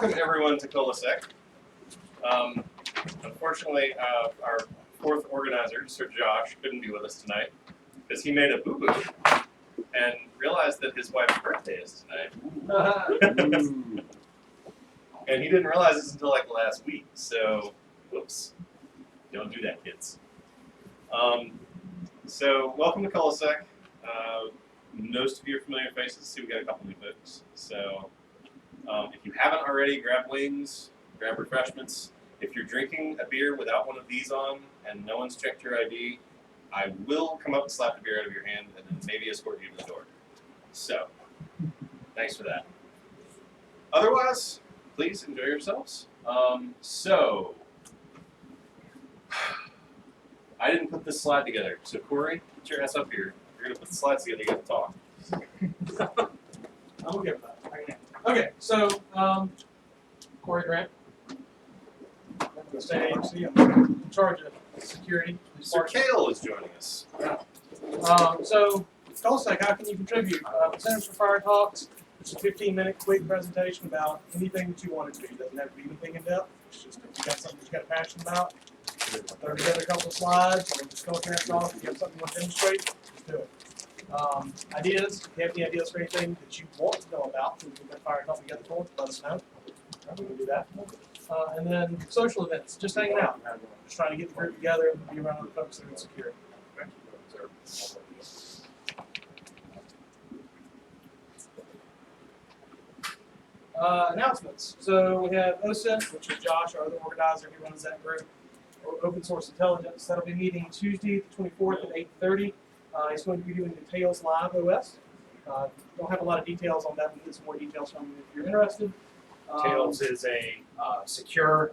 welcome everyone to ColaSec. Unfortunately, our fourth organizer, Sir Josh, couldn't be with us tonight because he made a boo-boo and realized that his wife's birthday is tonight. And he didn't realize this until like last week, so whoops. Don't do that, kids. So welcome to ColaSec. Most of you are familiar faces. See, we got a couple new folks. So if you haven't already, grab wings, grab refreshments. If you're drinking a beer without one of these on and no one's checked your ID, I will come up and slap the beer out of your hand and then maybe escort you to the door. So, thanks for that. Otherwise, please enjoy yourselves. I didn't put this slide together. So Corey, get your ass up here. You're gonna put the slides together, you gotta talk. I'm okay with that. Okay, so Corey Grant. I'm staying in charge of security. Sir Kale is joining us. So ColaSec, how can you contribute? The Centers for Fire Talks. It's a 15-minute quick presentation about anything that you want to do. It doesn't have to be anything in depth. It's just if you got something that you got a passion about, throw together a couple of slides, or just go hands off. If you have something you want to demonstrate, just do it. Ideas, if you have any ideas for anything that you want to know about, so we can get fire talk together for, let us know. We can do that. And then social events, just hanging out. Just trying to get the group together and be around other folks that are in security. Announcements. So we have OSINT, which is Josh, our other organizer. He runs that group. Open Source Intelligence. That'll be meeting Tuesday, the 24th at 8:30. He's going to be doing the Tails Live OS. Don't have a lot of details on that. We'll get some more details from you if you're interested. Tails is a secure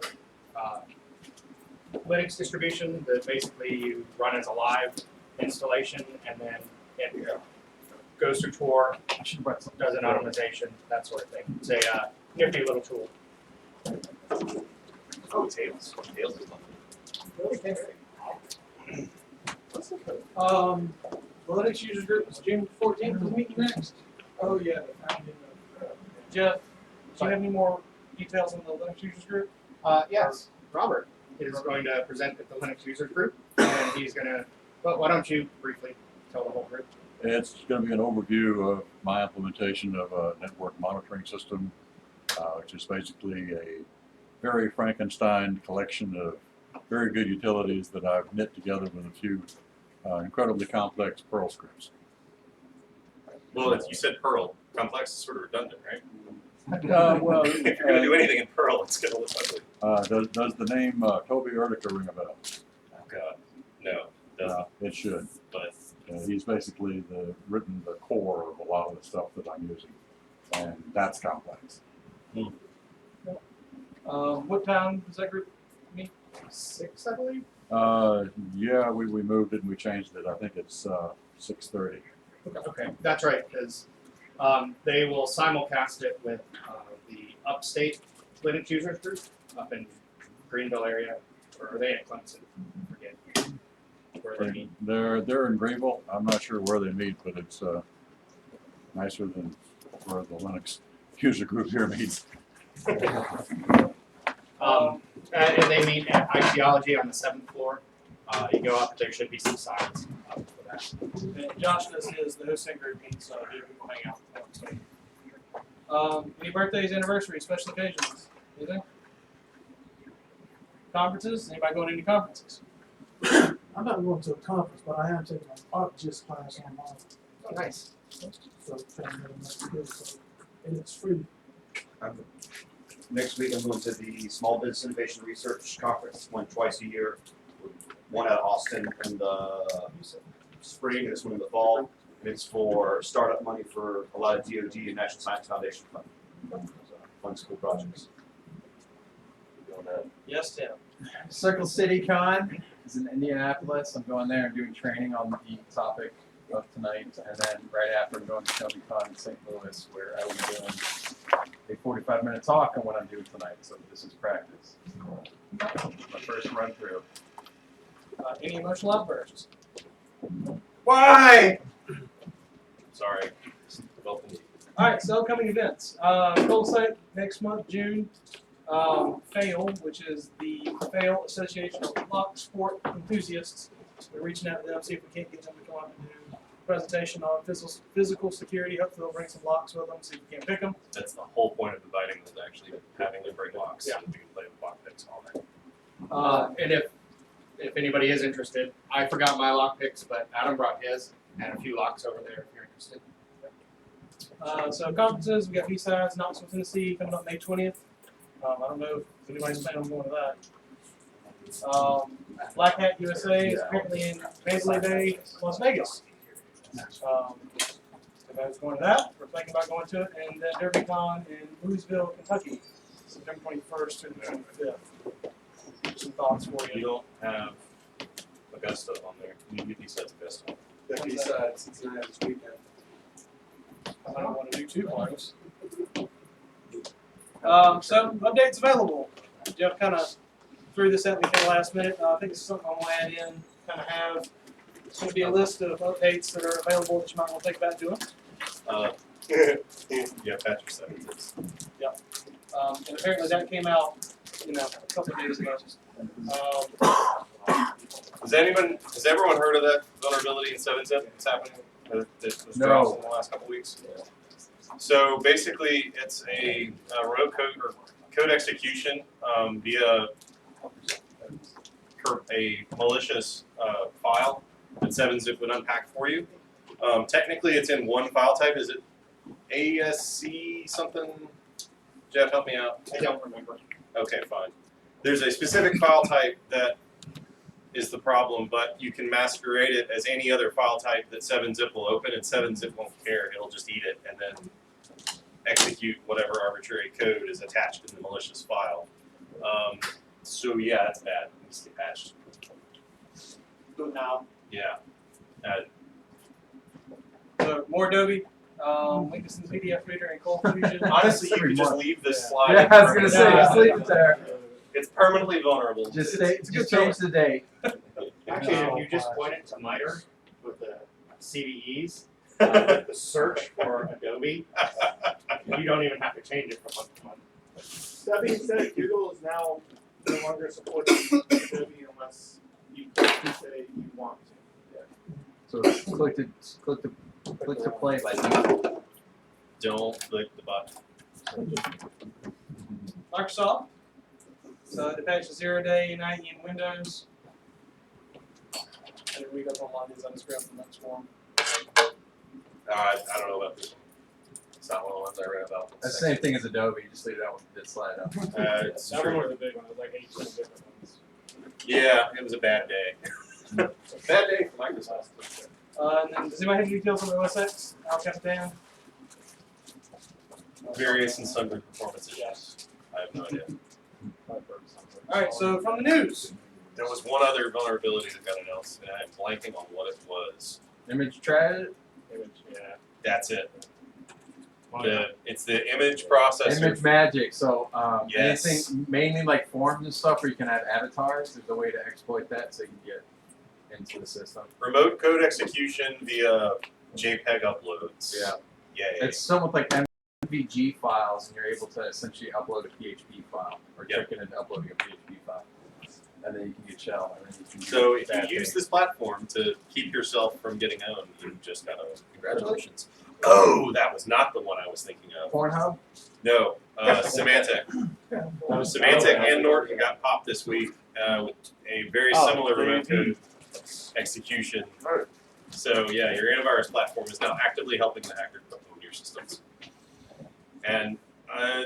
Linux distribution that basically you run as a live installation, and then it goes through Tor, does an automation, that sort of thing. It's a nifty little tool. Oh, Tails. Tails is lovely. The Linux Users Group is June 14th. Is meeting next. Oh yeah. Jeff, do you have any more details on the Linux Users Group? Yes, Robert is going to present at the Linux Users Group, and he's going to, well, why don't you briefly tell the whole group? It's going to be an overview of my implementation of a network monitoring system, which is basically a very Frankenstein collection of very good utilities that I've knit together with a few incredibly complex Perl scripts. Well, you said Perl. Complex is sort of redundant, right? Well, if you're going to do anything in Perl, it's going to look ugly. Does the name Toby Ertica ring a bell? Oh, God. No, it doesn't. It should. But He's basically written the core of a lot of the stuff that I'm using, and that's complex. What time does that group meet? 6, I believe? Yeah, we moved it and we changed it. I think it's 6:30. Okay, that's right, because they will simulcast it with the Upstate Linux Users Group up in Greenville area, or are they at Clemson? I forget where they meet. They're in Greenville. I'm not sure where they meet, but it's nicer than where the Linux user group here meets. And they meet at Ideology on the 7th floor. You go up, there should be some signs up for that. And Josh does the hosting group meets, so people hang out with them. Any birthdays, anniversaries, special occasions? Anything? Conferences? Anybody going to any conferences? I'm not going to a conference, but I am taking an ArcGIS class online. Oh, nice. So trying to get my skills, and it's free. Next week, I'm going to the Small Business Innovation Research Conference, one twice a year. One at Austin in the spring, and this one in the fall. And it's for startup money for a lot of DoD and National Science Foundation fun school projects. Yes, Tim. Circle City Con is in Indianapolis. I'm going there and doing training on the topic of tonight, and then right after I'm going to ShelbyCon in St. Louis, where I will be doing a 45-minute talk on what I'm doing tonight. So this is practice. My first run through. Any emotional outbursts? Why? sorry. Felt the need. All right, so upcoming events. ColaSec next month, June. FAIL, which is the FAIL Association of Lock Sport Enthusiasts. We're reaching out to them, see if we can't get them to come out and do a presentation on physical security. Hopefully they'll bring some locks with them, see if we can pick them. That's the whole point of inviting them, is actually having them bring locks. Yeah. So we can play with lock picks all day. And if anybody is interested, I forgot my lock picks, but Adam brought his and a few locks over there if you're interested. So conferences, we got B-Sides, Knoxville, Tennessee, coming up May 20th. I don't know if anybody's planning on going to that. Black Hat USA is apparently in Mandalay Bay, Las Vegas. Everybody's going to that. We're thinking about going to it. And then DerbyCon in Louisville, Kentucky, September 21st through the 25th. Some thoughts for You you. don't have Augusta on there. You get these sets Augusta. The B-Sides, Cincinnati this weekend. I don't want to do two parties. So updates available. Jeff kind of threw this at me for the last minute. I think it's something I'm going to add in. Kind of have. It's going to be a list of updates that are available that you might want to think about doing. Yeah, Patrick said it is. And apparently that came out, a couple of days ago. Has everyone heard of that vulnerability in 7-zip that's happening? That was No. dropped in the last couple of weeks? So basically, it's a remote code or code execution via a malicious file that 7-zip would unpack for you. Technically, it's in one file type. Is it ASC something? Jeff, help me out. I don't remember. Okay, fine. There's a specific file type that is the problem, but you can masquerade it as any other file type that 7-zip will open, and 7-zip won't care. It'll just eat it and then execute whatever arbitrary code is attached in the malicious file. So yeah, that's bad. It needs to get patched. Do it now. Yeah. So more Adobe. Link this in the PDF reader and Cold Fusion. Honestly, you could just leave this slide. Yeah, I was gonna say, just leave it there. It's permanently vulnerable. Just it's a good change the date. Actually, if you just point it to MITRE with the CVEs, with the search for Adobe, you don't even have to change it from month to month. That being said, Google is now no longer supporting Adobe unless you say you want to. So click to play by default. Don't click the button. Microsoft. So the patch is 0-day 90 in Windows. I didn't read up on a lot of these. I just grabbed from that form. I don't know about this one. It's not one of the ones I read about. That's the same thing as Adobe. You just leave that one did slide up. It's That one true. was a big one. It was like 18 different ones. Yeah, it was a bad day. Bad day for Microsoft. And then does anybody have any details on the OS X? Al Capitan? Various and sundry performance issues. I have no idea. Alright, so from the news. There was one other vulnerability that got announced, and I'm blanking on what it was. Image trad, Yeah. That's it. It's the image processor. image magic. So Yes. anything mainly like forms and stuff where you can have avatars. There's a way to exploit that so you can get into the system. Remote code execution via JPEG uploads. Yeah. Yay. It's somewhat like MVG files, and you're able to essentially upload a PHP file or Yep. trick it into uploading a PHP file, and then you can get shell. And then you can do So if bad you use things. this platform to keep yourself from getting owned, you just got to congratulations. Oh, that was not the one I was thinking of. Pornhub, No, Symantec. Symantec and Norton got popped this week with a very similar remote code execution. So yeah, your antivirus platform is now actively helping the hacker own your systems. And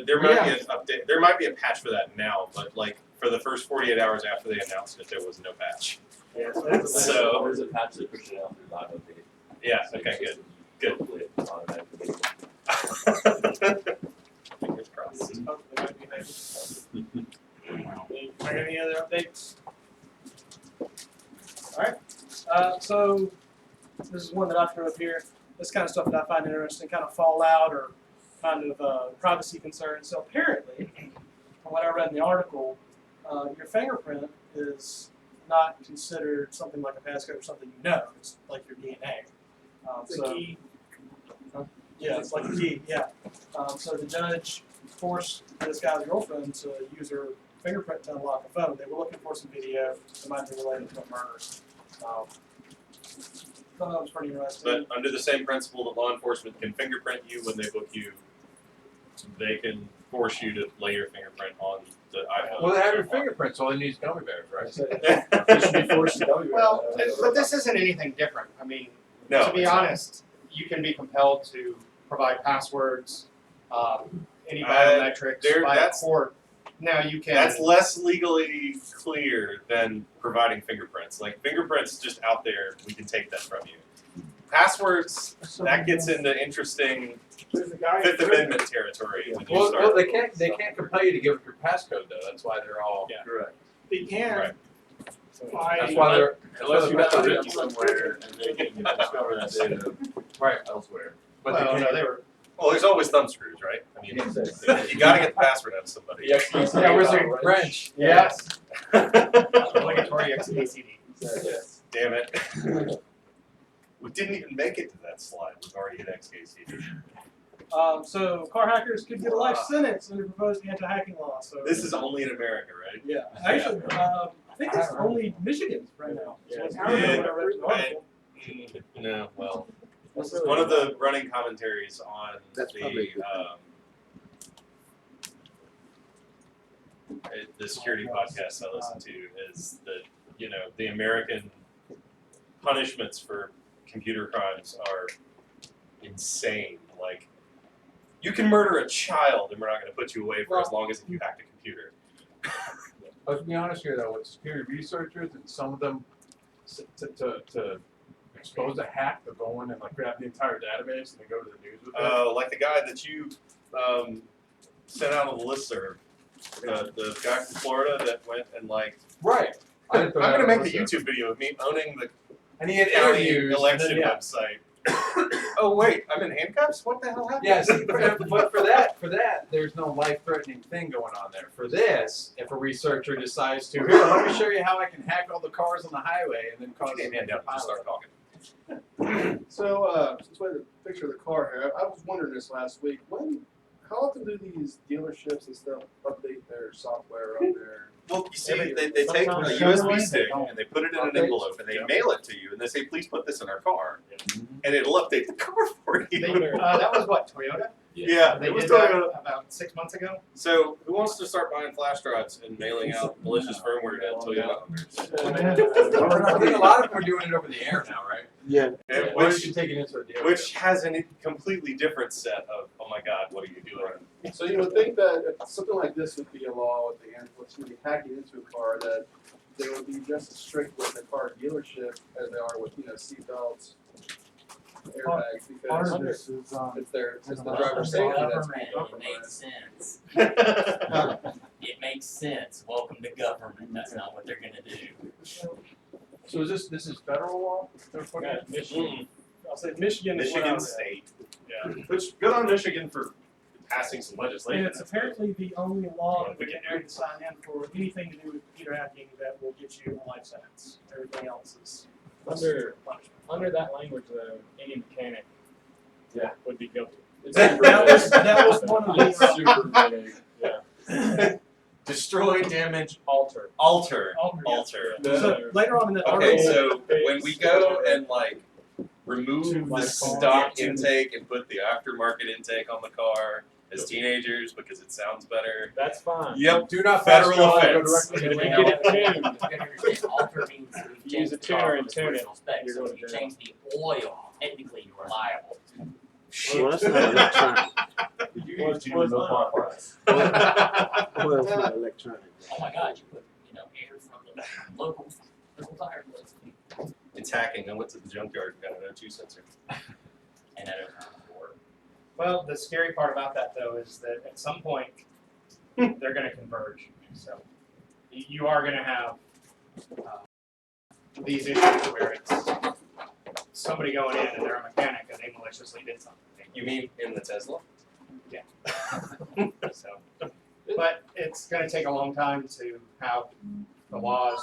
there might be an update. There might be a patch for that now, but like for the first 48 hours after they announced it, there was no patch. Yeah, So there's a patch that pushed it out through live update. yeah, okay, good. Good. Hopefully it's automatically. Fingers crossed. Any other updates? Alright. So this is one that I threw up here. This kind of stuff that I find interesting, kind of fallout or kind of privacy concerns. So apparently, from what I read in the article, your fingerprint is not considered something like a passcode or something you know. It's like your DNA. It's a So key. Yeah, it's like a key, yeah. So the judge forced this guy's girlfriend to use her fingerprint to unlock a phone. They were looking for some video that might be related to a murder. Thought that was pretty interesting. But under the same principle that law enforcement can fingerprint you when they book you, they can force you to lay your fingerprint on the iPhone. Well, they have your fingerprints, all they need is gummy bears, right? They should be forced to go. Well, but this isn't anything different. I mean, No, to be it's not. honest, you can be compelled to provide passwords, any biometrics by that's- court. Now you can. That's less legally clear than providing fingerprints. Like fingerprints just out there, we can take that from you. Passwords, that gets into interesting There's a guy Fifth in prison. Amendment territory when you Well, start. they can't compel you to give up your passcode though. That's why they're all. Yeah. Correct. They can. Right. That's why they're. Unless you have to That's written somewhere and they can discover that data Right. elsewhere. But well, they no, can't. they were. Well, there's always thumb screws, right? I mean, you got to get the password out of somebody. Yeah, where's the wrench? Yes. Obligatory XACD. Yes. Damn it. We didn't even make it to that slide. We've already hit XKCD. So car hackers could get a life sentence under proposed anti-hacking law. So This is only in America, right? yeah, actually, I think it's only Michigan right now. So it's out there when I read the article. No, well, That's really one of the running commentaries on That's probably the security podcast I listen to is that, you know, the American punishments for computer crimes are insane. Like, you can murder a child and we're not going to put you away for as long as if you hacked a computer. Let's be honest here though, with security researchers and some of them to expose a hack, they'll go in and like grab the entire database and then go to the news with it. Like the guy that you sent out on the listserv, the guy from Florida that went and like, Right. I'm going to make a YouTube video of me owning the And he had county interviews. election and then, website. Oh wait, I'm in handcuffs? What the hell happened? Yes, but for that, there's no life-threatening thing going on there. For this, if a researcher decides to, here, let me show you how I can hack all the cars on the highway and then cause Hey man, down, just start talking. So, since we had a picture of the car here, I was wondering this last week. How often do these dealerships and stuff update their software on their? Well, you see, they take a Sometimes USB they stick don't. and they put it in an Updates. envelope and they mail it to you and they say, please put this in our car. Mm-hmm. And it'll update the car for you. That was what, Toyota? Yeah, They it was did that Toyota. about 6 months ago. So, who wants to start buying flash drives and mailing out malicious firmware to Toyota owners? I think a lot of them are doing it over the air now, right? Yeah. And Or you which can take it into a dealership. which has a completely different set of, oh my god, what are you doing? So you would think that if something like this would be a law with the what's going to be hacking into a car, that they would be just as strict with the car dealership as they are with seatbelts, airbags, Part because of this is it's the driver's safety that's being Government, it compromised. makes sense. It makes sense. Welcome to government. That's not what they're gonna do. So is this is federal law? Michigan. I'll say Michigan is what I Michigan read. State. Yeah. Which, good on Michigan for passing some legislation. And it's apparently the only law Yeah, that we can do to sign in for anything to do with computer hacking that will get you a life sentence. Everything else is punishment. Under that language, though, any mechanic would be guilty. That was one of It's the super vague. Yeah. Destroy, damage, Alter. alter. Alter. The- So later on in the Okay, article, so when we go and like remove the Like stock phone. intake and put the aftermarket intake on the as teenagers because it sounds better. That's fine. Yep. Do not Federal fast travel, offense. go directly to If the we mail. get it tuned, You gotta understand, alter means that we've Use changed a the car tuner from and its tune it. original specs. You're So going if you to jail. change the oil, technically you're liable. Well, that's not electronic. Did you Well, use two no car parts? Well, it's not electronic. Oh my God, you put, air from the local tire place. It's hacking. I went to the junkyard and got an O2 sensor. And that opened the door. Well, the scary part about that though is that at some point they're going to converge. So you are going to have these issues where it's somebody going in and they're a mechanic and they maliciously did something. You mean in the Tesla? Yeah. So, but it's going to take a long time to have the laws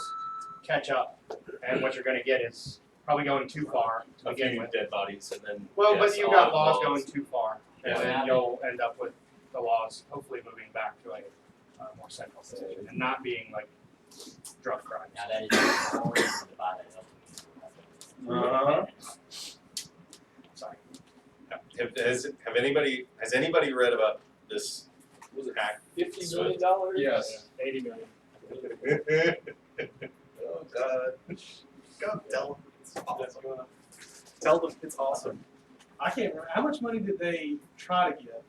catch up, and what you're going to get is probably going too far to A begin few with. dead bodies and then. Well, yes, but you've a got lot of laws going too far, and Yeah. then you'll end up with the laws hopefully moving back to a more central state and not being like drug crimes. Now that is more reason to buy that Uh-huh. Sorry. Have anybody read about this hack? $50 million? Yes. 80 million. Oh God. Go tell them it's awesome. Tell them it's awesome. I can't remember, how much money did they try to get?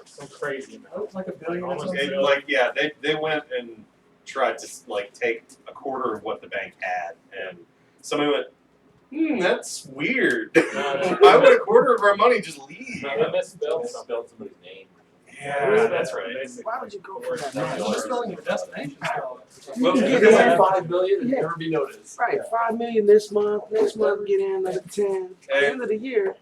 Some crazy amount. Oh, like $1 billion or almost something? They went and tried to like take a quarter of what the bank had, and somebody went, that's weird. Why would a quarter of our money just leave? No, they misspelled something. Spelled somebody's name. Yeah, that's right. Why would you go for that? No, it's just spelling your destination spell. Well, Yeah, because yeah. $5 million and Yeah. never be noticed. Right, 5 million this month, next month get in like 10. At the end of the year,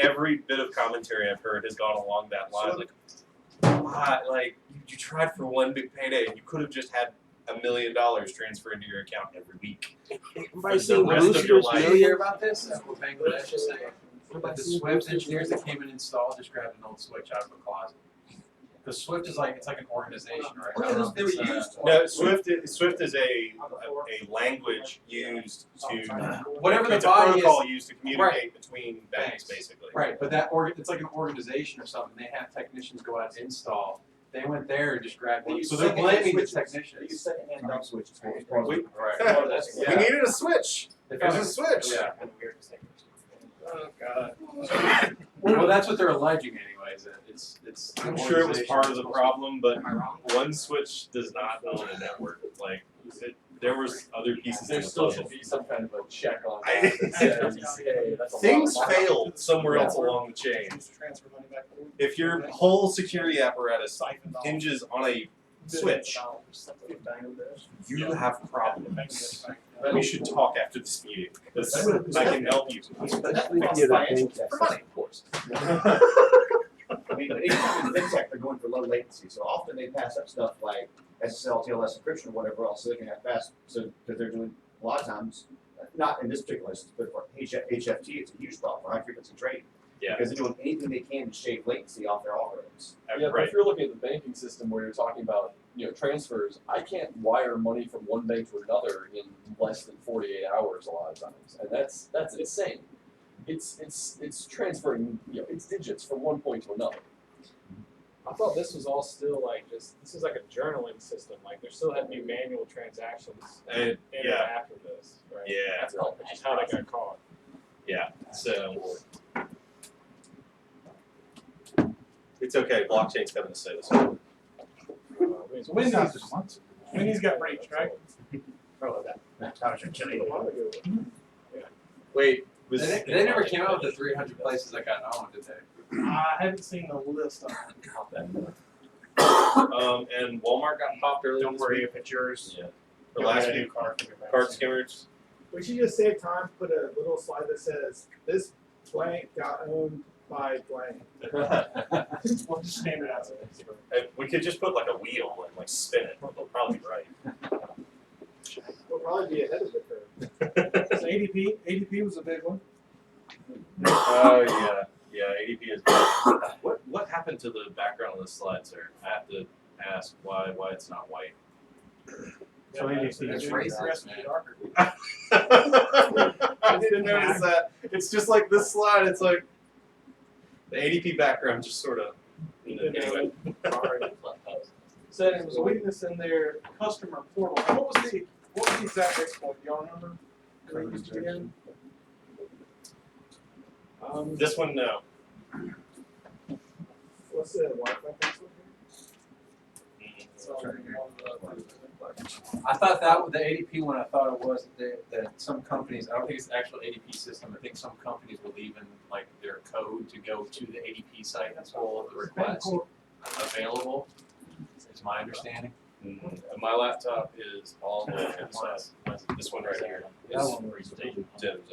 every bit of commentary I've heard has gone along that line. Like, why? Like, you tried for one big payday, and you could have just had $1 million transfer into your account every week. everybody the seen rest of Bruce your Bruce life. Did you Million? hear about this? That's what Bangladesh is saying. Like the Swift engineers that came and installed just grabbed an old switch out of a closet. Because Swift is like, it's like an organization, right? I don't know if it's, No, Swift is a language used to whatever the it's a body protocol is, used to communicate between banks, Banks. basically. right, but it's like an organization or something, they have technicians go out and install. They went there and just grabbed these, so they're blaming the technicians. secondhand dump switches. We- Right. We needed a switch. They There's found a switch. Yeah. Oh God. Well, that's what they're alleging anyways, that it's an I'm sure it was part of the organization. problem, but one switch does not own a network. Like there was other pieces There of the still puzzle. should be some kind of a check on I- that that says, hey, that's a lot. Things failed somewhere else along the chain. Transfer money back and forth. If your whole security apparatus Siphon dollars. hinges on a switch, you have problems. We should talk after this meeting because I can help you. especially if you're the bank. For money. Of course. I mean, but anytime in fintech, they're going for low latency, so often they pass up stuff like SSL, TLS encryption, or whatever else, so they can have fast, so, because they're doing, a lot of times, not in this particular instance, but for HFT, it's a huge problem for high frequency trading. Yeah. Because they're doing anything they can to shave latency off their algorithms. Yeah, but Right. if you're looking at the banking system where you're talking about, transfers, I can't wire money from one bank to another in less than 48 hours a lot of times, and that's insane. It's transferring, it's digits from one point to another. I thought this was all still like this is like a journaling system. Like there still had to be manual transactions in and Yeah. after this, right? Yeah. That's not which is how they got caught. Yeah. So it's okay. Blockchain's coming to save us. So Wendy's got breached, right? Wait, Was- they never came out with the 300 places that got owned, did they? I haven't seen the list on it. And Walmart got popped earlier Don't this worry week. if it's yours. Yeah. The last You'll get a few new card from your bank. card skimmers. We should just save time, put a little slide that says, this blank got owned by blank. We'll just standardize it. We could just put like a wheel and like spin it. It'll probably be right. We'll probably be ahead of the curve. So ADP was a big one. Oh yeah, ADP is good. What happened to the background of the slide, sir? I have to ask why it's not white. So ADP That's is racist, man. darker. I didn't notice that. It's just like this slide. It's like the ADP background just sort of. Anyway. So it was a weakness in their customer portal. What was the exact exploit? Do y'all remember? Where it used to be in? This one, no. What's the Wi-Fi password? So, I thought that the ADP one. I thought it was that some companies. I don't think it's the actual ADP system. I think some companies will even like their code to go to the ADP site and pull the request available. Is my understanding. My laptop is all the way inside. This one right here is Tim's.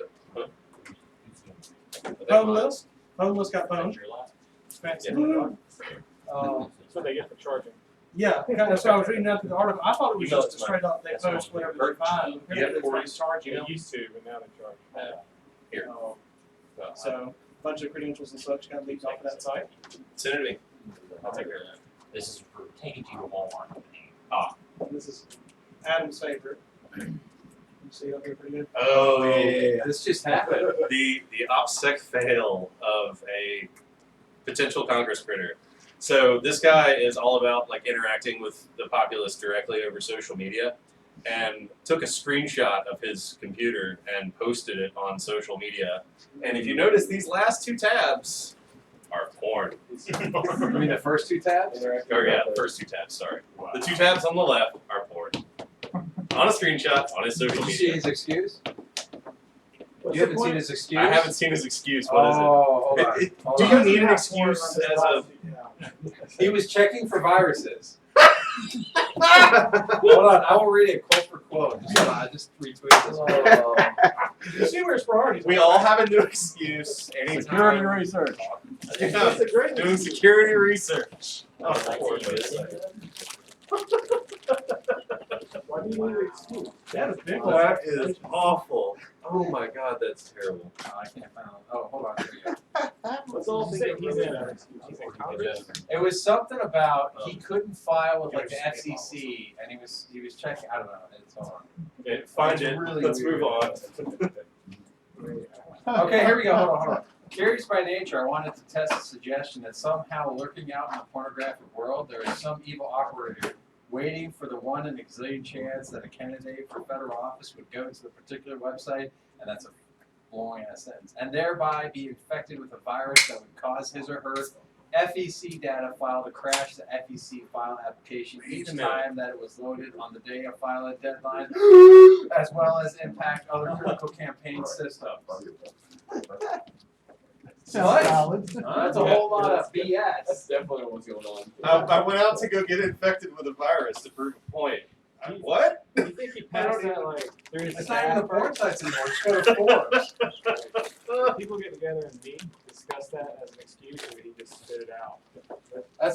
Homeless got phone. Fancy. That's what they get for charging. Yeah, that's why I was reading up the article. I thought it was Email just it a to straight up they That's post all. whatever they find. You have Apparently they're trying forties? to charge They you. used to, but now they charge. Here. So a bunch of credentials and such got leaked off of that site. Send it to me. I'll take care of it. This is pertaining to your Walmart. And this is Adam's favorite. You see it up here pretty good. Oh yeah. This just happened. The OPSEC fail of a potential Congress critter. So this guy is all about like interacting with the populace directly over social media, and took a screenshot of his computer and posted it on social media. And if you notice, these last two tabs are porn. You mean the first two tabs? Or yeah, the first two tabs. Sorry, the two tabs on the left are porn. On a screenshot on his social Did you see media. his excuse? What's You the haven't point? seen his excuse? I haven't seen his excuse. What is it? Hold on. Hold Do on. you need an Yeah, excuse as a? He was checking for viruses. Hold on, I will read it quote for quote. Just hold on, I just retweeted this. You see where his priorities We are. all have a new excuse Security anytime. research. Yeah, That's a great doing security research. I like to use it. Why do you need an excuse? That is big. That is awful. Oh my god, that's terrible. Oh, I can't find it. Oh, hold on. Here we go. Let's all He's think in- of he's really in- an excuse. he's in Congress. It was something about he couldn't file with like the FCC, and he was checking. I don't know. It's hold on. Okay, find It's it. really Let's weird. move on. Okay, here we go. Hold on. Curious by nature, I wanted to test the suggestion that somehow lurking out in the pornographic world, there is some evil operator waiting for the one in a gazillion chance that a candidate for federal office would go to the particular website, and that's a long ass sentence, and thereby be infected with a virus that would cause his or her FEC data file to crash the FEC file application each time that it was loaded on the day of filing deadline, as well as impact other critical campaign systems. What? That's a whole lot of That's BS. definitely what's going on. I went out to go get infected with a virus to prove a point. What? You think he passed that like through his It's not even the staff porn first? sites anymore. Just go to Forbes. People get together and meet, discuss that as an excuse, or he just spit it out.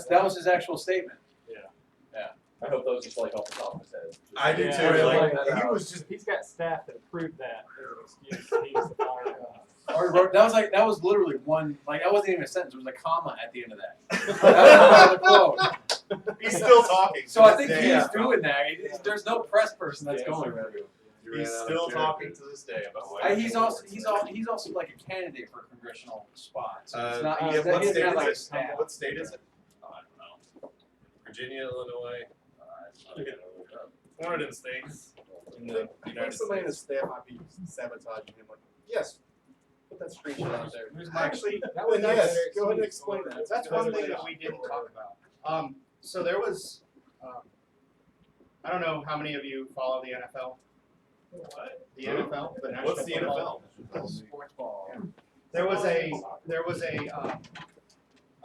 That was his actual statement. I hope those just like off the top of his head. I do Yeah, too. yeah, Like, yeah. he was just. He's got staff that approved that as an excuse, so he used to fire him. Or he wrote, that was literally one, like that wasn't even a sentence. It was a comma at the end of that. That was the quote. He's still talking. So I think to this he's day. doing that. There's no press person that's Yeah, going so- there. He's still talking to this day about what. He's also like a candidate for a congressional spot. So it's not. Yeah, He's, what he doesn't state have like a is it? staff. What state is it? Oh, I don't know. Virginia, Illinois. One of them states in the I think United somebody in his States. staff might be sabotaging him. Like, yes, put that screenshot out there. Actually, That was Then not yes, their go ahead and excuse. explain that. That's one thing that we didn't talk about. So there was, I don't know how many of you follow the NFL. What? The NFL. The National What's the Football NFL? Sports ball. There was an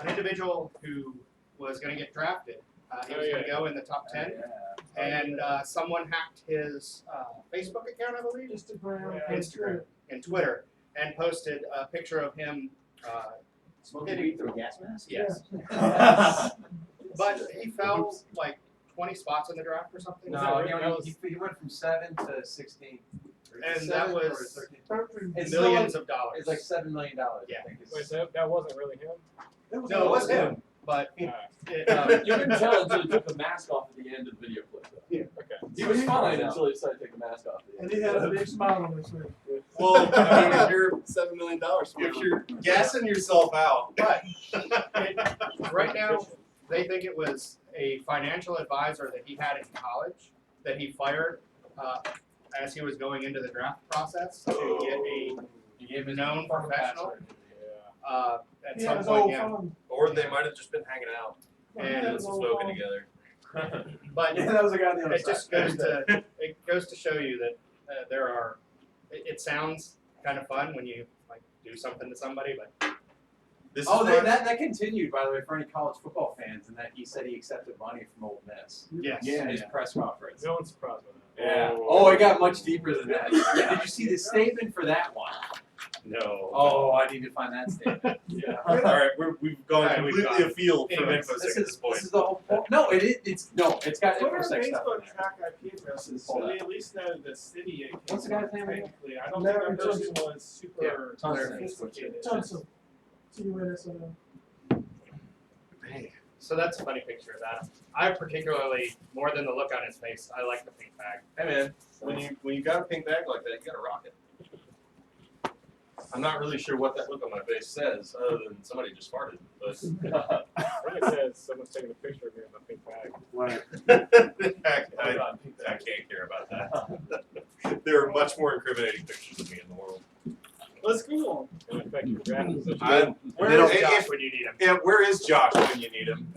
individual who was going to get drafted. He was going to go in the top 10, and someone hacked his Facebook account, I believe, Instagram, and Twitter, and posted a picture of him. Smoking weed through a gas mask? Yes, but he fell like 20 spots in the draft or something. No, he went from 7 to 16. And that was It's millions still, of dollars. it's like $7 million. Yeah. I think. Wait, so that wasn't really him? No, it was him, but Alright. it, You couldn't tell until he took the mask off at the end of the video clip. Though. Okay. He was fine until he decided to take the mask off. And he had a big smile on his face. Well, I mean, if you're $7 million. if you're gassing yourself out, but right now they think it was a financial advisor that he had in college that he fired as he was going into the draft process to get a known professional at some point. Yeah. or they might have just been hanging out And and smoking together. But Yeah, that was a guy on the other it just side. goes to show you that there are. It sounds kind of fun when you like do something to somebody, but This Oh, is why- that continued, by the way, for any college football fans, and that he said he accepted money from Ole Miss. yes. In his press conference. No one's surprised by that. Yeah. Oh, it got much deeper than that. Did you see the statement for that one? No. Oh, I need to find that statement. Yeah. All right, we've gone Alright, we've completely gone- afield from anyways, InfoSec This at this is point. this is the whole point. No, it's got Twitter and InfoSec stuff in Facebook there. track IP addresses, so Hold they at least know the city it came What's the guy's from name again? technically. I don't No, think that it's person was super sophisticated. Tunsil. TUNSO. So that's a funny picture of that. I particularly, more than the look on his face, I like the pink bag. Hey man, when you got a pink bag like that, you gotta rock it. I'm not really sure what that look on my face says, other than somebody just farted. But I think it says someone's taking a picture of me in my pink bag. Right. I can't care about that. There are much more incriminating pictures of me in the world. Let's go on. And affect your draft position. Little Josh when you need him. Yeah, where is Josh when you need him?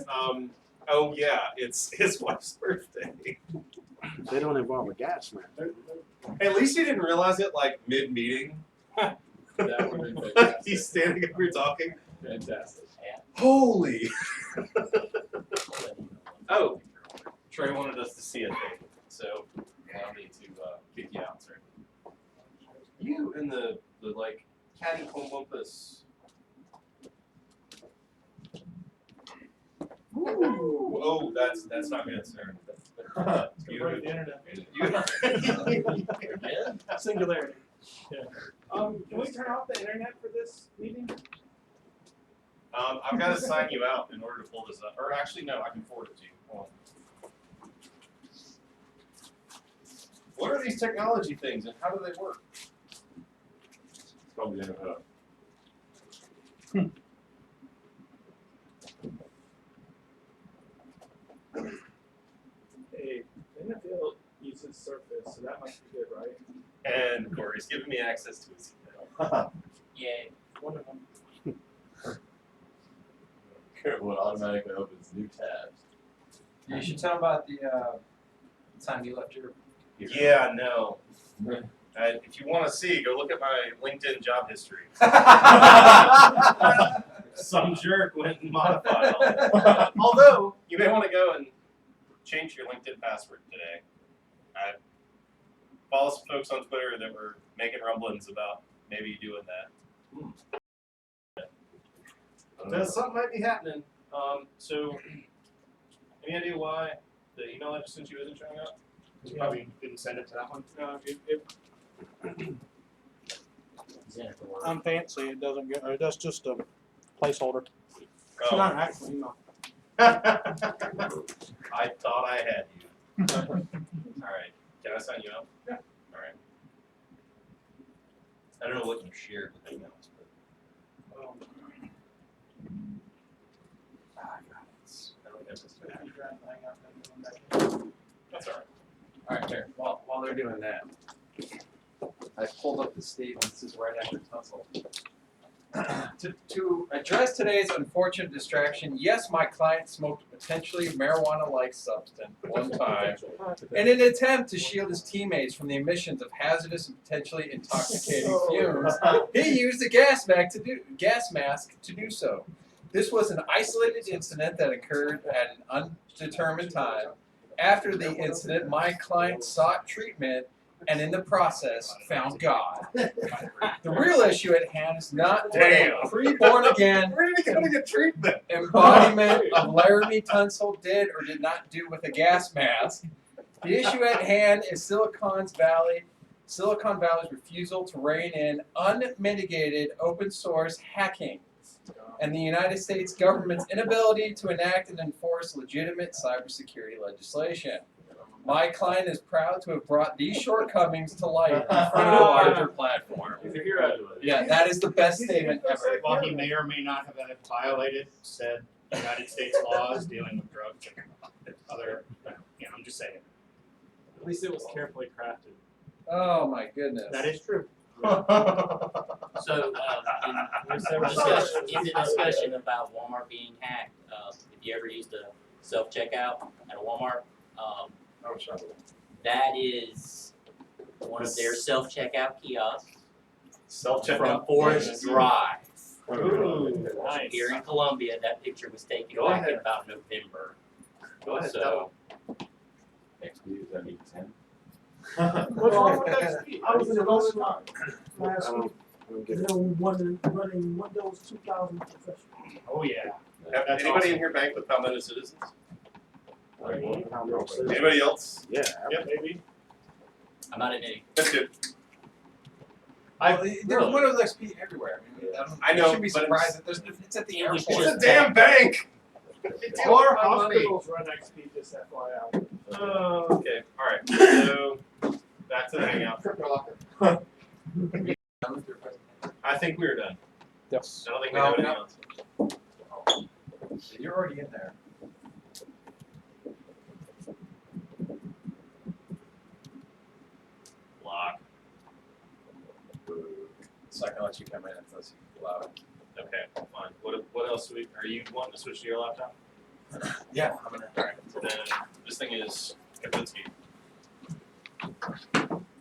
Oh yeah, it's his wife's birthday. They don't involve a gas man. At least he didn't realize it like mid-meeting. That would be fantastic. He's standing up here talking. Fantastic. Holy! Oh, Trey wanted us to see a thing, so allow me to kick you out, sir. You and the like catty Columbus. Ooh. Oh, that's not good, sir. You break the internet. Again? Singularity. Can we turn off the internet for this meeting? I've got to sign you out in order to pull this up. Or actually, no, I can forward it to you. Hold on. What are these technology things and how do they work? It's probably the internet. Hey, NFL uses Surface, so that must be good, right? And Corey's giving me access to his email. Yay. One of them. Kurt will automatically opens new tabs. You should tell about the time you left your Yeah, no. If you want to see, go look at my LinkedIn job history. Some jerk went and modified all that. Although, you may want to go and change your LinkedIn password today. I follow some folks on Twitter that were making rumblings about maybe doing that. Something might be happening. So, any idea why the email I just sent you isn't showing up? You probably didn't send it to that one. No, Jennifer Ward. I'm fancy. It doesn't get. That's just a placeholder. It's Oh. not actually email. I thought I had you. Alright. Can I sign you out? Yeah. Alright. I don't know what you shared with emails, but I don't have this back. That's alright. All right, here. While they're doing that, I pulled up the statement. This is right after Tussle. To address today's unfortunate distraction, yes, my client smoked a potentially marijuana-like substance one time in an attempt to shield his teammates from the emissions of hazardous and potentially intoxicating fumes. He used a gas mask to do so. This was an isolated incident that occurred at an undetermined time. After the incident, my client sought treatment and in the process found God. The real issue at hand is not what a pre-born again Where did he go to get treatment? embodiment of Laramie Tunsil did or did not do with a gas mask. The issue at hand is Silicon Valley's refusal to rein in unmitigated open source hacking and the United States government's inability to enact and enforce legitimate cybersecurity legislation. My client is proud to have brought these shortcomings to light in front of a larger platform. He's a hero. Yeah, that is the best statement ever. While he may or may not have violated said United States laws dealing with drugs and other, I'm just saying. At least it was carefully crafted. Oh my goodness. That is true. So, in the discussion about Walmart being hacked, if you ever used a self-checkout at a Walmart, that is one of their self-checkout kiosks from Forest Drive. Ooh, nice. Here in Columbia, that picture was taken Go back ahead. in about November. Go ahead, So, Next week, that means 10. What's wrong with that speed? I was in the last one. You know, running Windows 2000 professional. Oh yeah. Have That's anybody awesome. in here banked with Palmetto Citizens? Yeah. Anybody else? Yeah. Yep, maybe. I'm not in any. That's good. There's Windows XP everywhere. I know, You should be but surprised that it's at the It was airport. It's a damn bank. It's Our our money. hospitals run XP, just FYI. Okay, all right. So back to the hangout. I think we're done. Yes. I don't think we No, have no. anything else. You're already in there. Lock. So I can let you come in unless you allow it. Okay, fine. What else do we? Are you wanting to switch to your laptop? Yeah, I'm gonna. All right. Then this thing is Kapinski.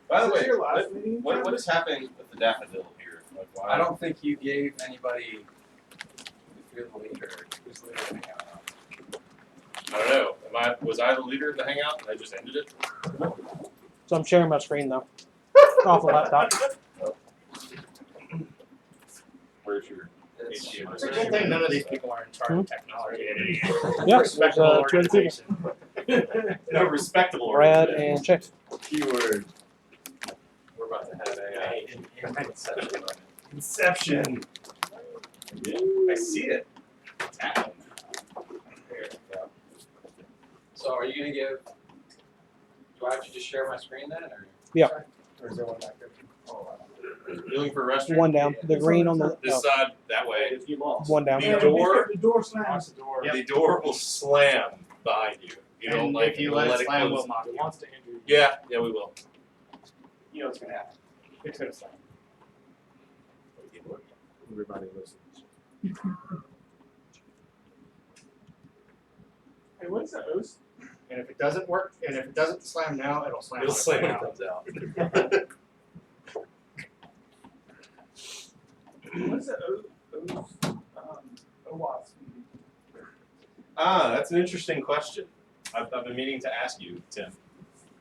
By the way, your last meeting? what is happening with the daffodil here? Like, why? I don't think you gave anybody. If you're the leader, who's leader of the hangout? I don't know. Was I the leader of the hangout and I just ended it? So I'm sharing my screen though. Off the laptop. Where's your It's, HDMI? It's a good thing none of these people are in charge of technology. Yeah, Respectable there's 2 other people. organization. No, respectable. Brad organization. and Chase. Keyword. we're about to have a inception. Inception. I see it. It's happening. There we go. So are you gonna give? Do I have to just share my screen then, or? Yeah. Or is there one back there? Oh, You looking for a restroom? One down. The green on the This side, that way. one down. The door. The door slams. The door. The door will slam behind you. You don't And like if you let it slam, close. we'll mock It you. wants to injure you. Yeah, we will. You know what's gonna happen. It's gonna slam. Everybody listens. Hey, what's the OS? And if it doesn't work, and if it doesn't slam now, it'll slam. It'll when slam when it out. comes out. What's the OWASP? That's an interesting question. I've been meaning to ask you, Tim,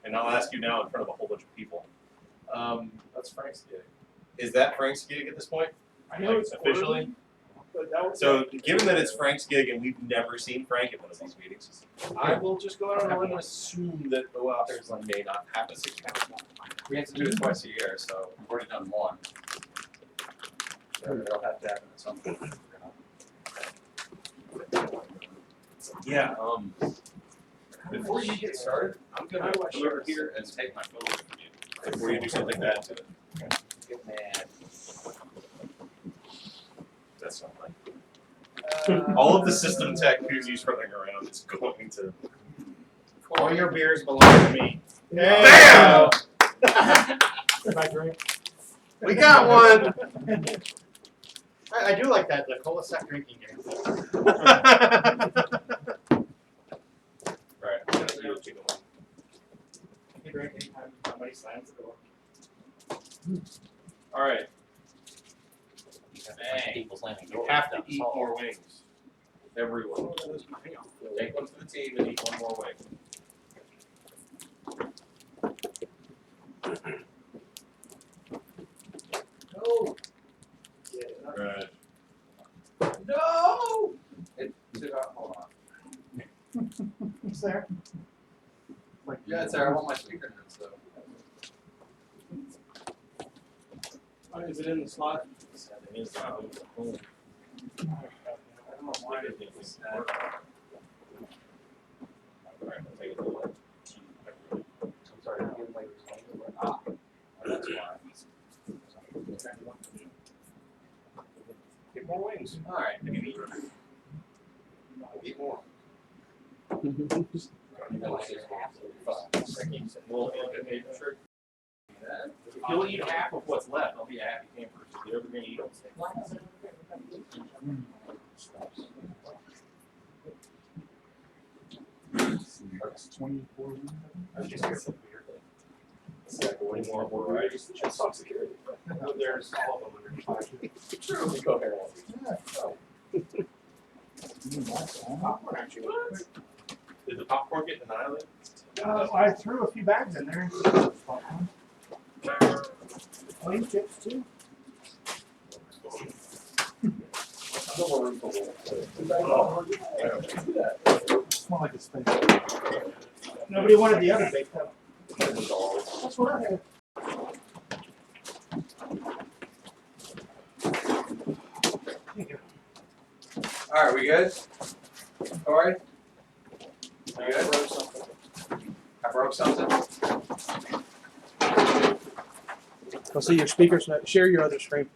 and I'll ask you now in front of a whole bunch of people. That's Frank's gig. Is that Frank's gig at this point? I know Like, it's officially. quarterly, but that was So, given that it's Frank's gig and we've never seen Frank at one of these meetings, I will just go out on a limb and assume that the authors may not happen. We have to do it twice a year, so we've already done one. So it'll have to happen at some point. Yeah. Before you get started, I'm gonna come over here and take my phone from you before you do something bad to it. Get mad. That's not like all of the system tech koozies running around is going to. All your beers belong to me. Bam! If I drink. We got one. I do like that, the ColaSec drinking game. Right. I'm gonna do a chicken one. You drink anytime somebody slams the door. All right. Bang. People slamming You doors. have to down the eat hall. more wings. Everyone. Take one for the team and eat one more wing. No. Right. No! Hold on. It's there. Yeah, it's there. I want my speaker notes though. Is it in the slot? It is. I don't know why it is. Alright, I'll take it away. I'm sorry, I'm getting later. Ah, that's why. Get more wings. All right. Eat more. Well, sure. If you'll eat half of what's left, I'll be a happy camper. If you're ever gonna eat them, stay. That's 24. I was just gonna say weird thing. It's like way more varieties. Just some security. There's all of them under 5. True. We go here. Popcorn actually. Did the popcorn get annihilated? I threw a few bags in there. Plain chips too. No more room for one. It's more like a space. Nobody wanted the other big cup. That's what I had. All right, we good? Corey? You good? I broke something. I'll see your speakers. Share your other screen,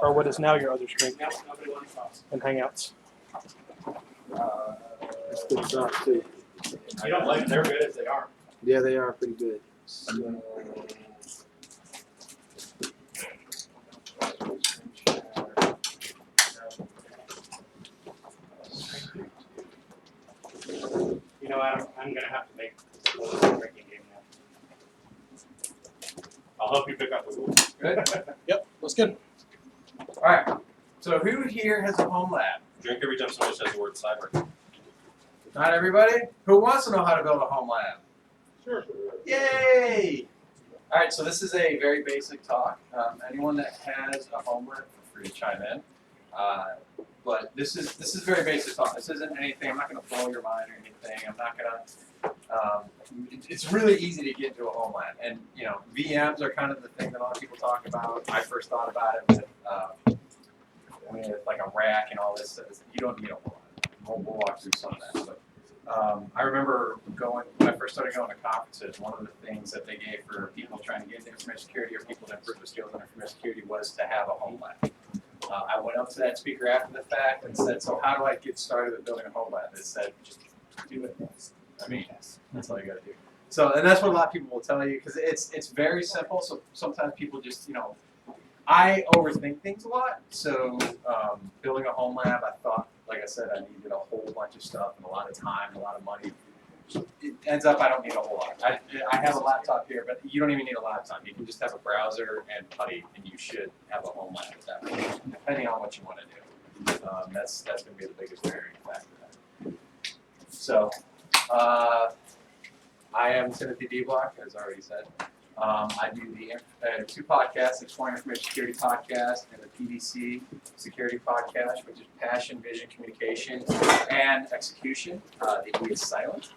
or what is now your other screen, in Hangouts. That's good stuff too. You don't like them, they're good as they are. Yeah, they are pretty good. You know, I'm gonna have to make a little drinking game now. I'll help you pick up the rules. Good? Yep, looks good. All right. So who here has a home lab? Drink every time somebody says the word cyber. Not everybody? Who wants to know how to build a home lab? Sure. Yay! All right, so this is a very basic talk. Anyone that has a home lab, feel free to chime in. But this is very basic talk. This isn't anything. I'm not going to blow your mind or anything. I'm not going to. It's really easy to get into a home lab, and you know, VMs are kind of the thing that a lot of people talk about. I first thought about it with like a rack and all this. You don't need a whole lot. We'll walk through some of that. But I remember when I first started going to conferences, one of the things that they gave for people trying to get into information security or people to improve their skills in information security was to have a home lab. I went up to that speaker after the fact and said, so how do I get started with building a home lab? They said, just do it. I mean, that's all you got to do. So, and that's what a lot of people will tell you, because it's very simple. So sometimes people just, you know, I overthink things a lot. So building a home lab, I thought, like I said, I needed a whole bunch of stuff and a lot of time and a lot of money. It ends up I don't need a whole lot. I have a laptop here, but you don't even need a laptop. You can just have a browser and PuTTY, and you should have a home lab at that point, depending on what you want to do. That's going to be the biggest varying factor. So I am Timothy D. Block, as already said. I do the 2 podcasts, Exploring Information Security Podcast and the PDC Security Podcast, which is Passion, Vision, Communication, and Execution. The E is silent.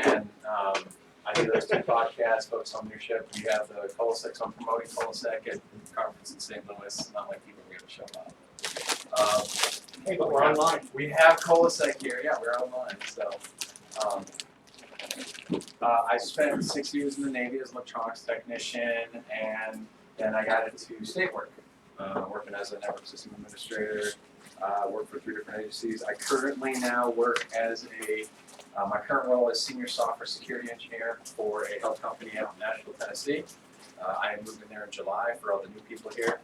And I do those 2 podcasts, focus on leadership. We have the ColaSec, so I'm promoting ColaSec at the conference in St. Louis. Not like people are going to show up. Hey, but we're online. We have ColaSec here. Yeah, we're online. So. I spent 6 years in the Navy as an electronics technician, and then I got into state work, working as a network system administrator. Worked for 3 different agencies. I currently now work as my current role is senior software security engineer for a health company out in Nashville, Tennessee. I moved in there in July for all the new people here.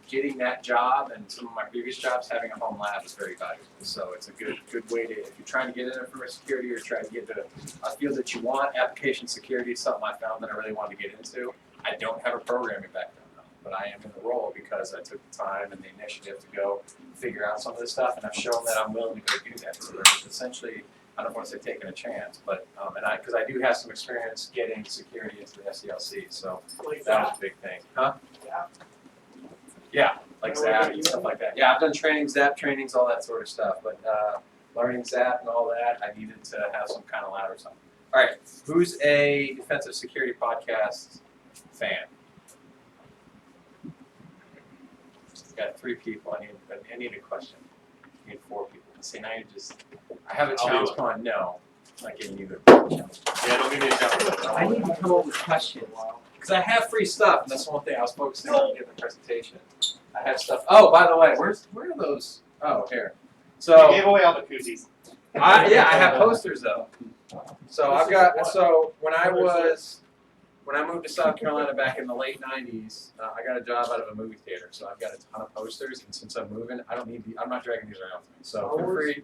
Getting that job and some of my previous jobs, having a home lab is very valuable. So it's a good way to, if you're trying to get into information security or trying to get into a field that you want, application security is something I found that I really wanted to get into. I don't have a programming background though, but I am in the role because I took the time and the initiative to go figure out some of this stuff, and I've shown that I'm willing to go do that. So there's essentially, I don't want to say taking a chance, but because I do have some experience getting security into the SDLC, so that was a big thing. Huh? Yeah, like Zap and stuff like that. Yeah, I've done trainings, Zap trainings, all that sort of stuff. But learning Zap and all that, I needed to have some kind of ladder or something. All right, who's a defensive security podcast fan? Got 3 people. I need a question. I need 4 people. See, now you just. I have a challenge going. No, I'm not giving you the challenge. Yeah, don't give me a challenge. I need to come up with questions. Because I have free stuff, and that's the one thing I was focusing on in the presentation. I have stuff. Oh, by the way, where are those? Oh, here. So We gave away all the koozies. I have posters though. So I've got. So when I moved to South Carolina back in the late '90s, I got a job out of a movie theater. So I've got a ton of posters, and since I'm moving, I'm not dragging these around with me. So feel free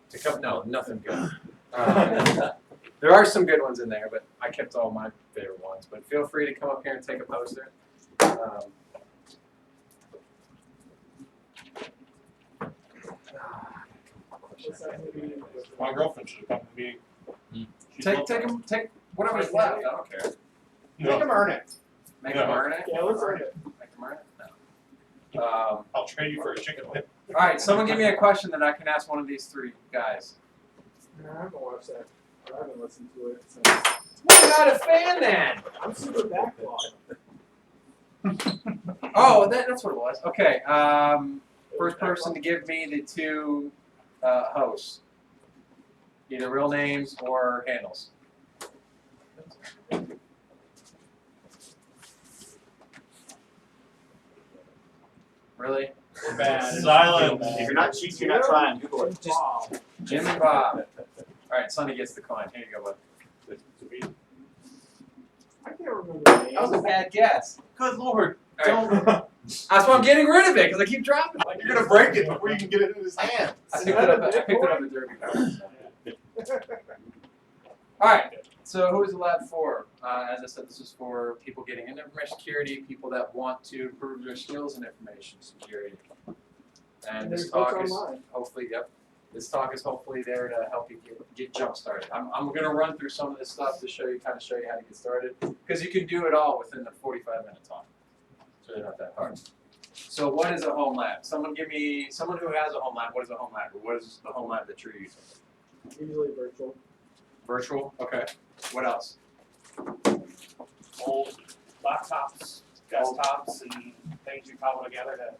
to come. No, nothing good. There are some good ones in there, but I kept all my favorite ones. But feel free to come up here and take a poster. My girlfriend should come to me. Take whatever's left. I don't care. Make them earn it. Make them earn it. Yeah, let's earn it. I I'll trade you for a chicken wing. All right, someone give me a question that I can ask one of these three guys. I haven't watched that. I haven't listened to it since. Well, you're not a fan then. I'm super backlogged. Oh, that's what it was. Okay. First person to give me the two hosts, either real names or handles. Really? We're bad. Silence. If you're not cheating, you're not trying. Google it. Just Jim and Bob. All right, Sonny gets the coin. Here you go, bud. I can't remember the name. That was a bad guess. Good lord. All right. That's why I'm getting rid of it because I keep dropping it. Like you're gonna break it before you can get it in his hand. I picked it up. I picked it up at Derby. All right. So who is the lab for? As I said, this is for people getting into information security, people that want to improve their skills in information security. And this talk is hopefully, this talk is hopefully there to help you get jump started. I'm going to run through some of this stuff to show you how to get started, because you can do it all within the 45-minute talk. It's really not that hard. So what is a home lab? Someone who has a home lab. What is a home lab? Or what is the home lab that you're using? Usually virtual. Virtual? Okay. What else? Old laptops, desktops, and things you cobble together to.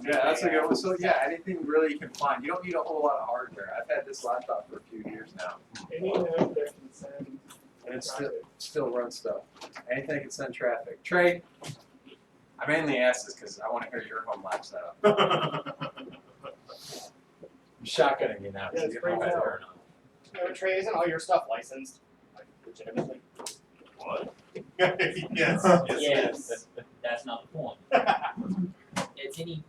Yeah, that's a good one. So yeah, anything really you can find. You don't need a whole lot of hardware. I've had this laptop for a few years now, Any node that can send. and it still runs stuff. Anything that can send traffic. Trey, I mainly ask this because I want to hear your home lab setup. I'm shotgunning you now. Yeah, it's pretty Because cool. No trays and all your stuff licensed, like legitimately. What? yes. Yes, that's not the point. It's any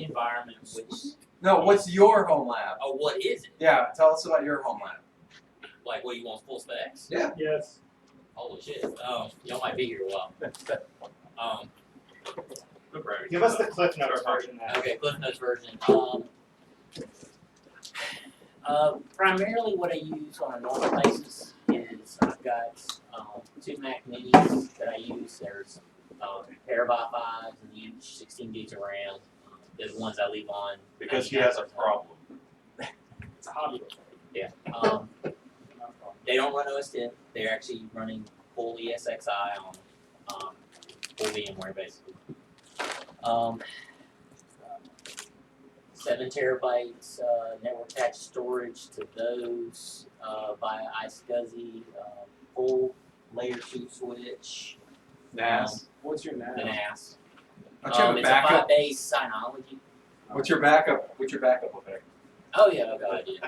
environment which. No, what's your home lab? Oh, what is it? Yeah, tell us about your home lab. Like, what, you want full specs? Yeah. Yes. Holy shit. Y'all might be here a while. Give us the Cliff Notes version. Okay, Cliff Notes version. Primarily what I use on a normal basis is I've got 2 Mac Minis that I use. There's terabyte 5s and each 16 gigs of RAM. They're the ones I leave on. Because he has a problem. It's a hobby. Yeah. They don't run OS 10. They're actually running full ESXi on full VMware basically. 7 terabytes network attached storage to those via iSCSI, full layer 2 switch. NAS. What's your The name? NAS. Don't you have a It's a backup? 5-base Synology. What's your backup? What's your backup look like? Oh yeah, I've got idea.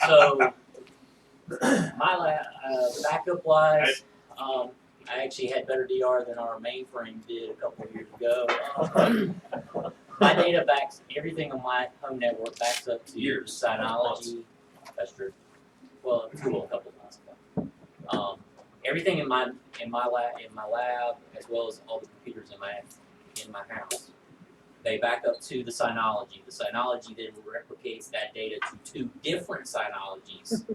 So my backup wise, I actually had better DR than our mainframe did a couple of years ago. My data backs everything on my home network backs up to Synology. That's true. Well, a couple months ago. Everything in my lab, as well as all the computers in my house, they back up to the Synology. The Synology then replicates that data to 2 different Synologies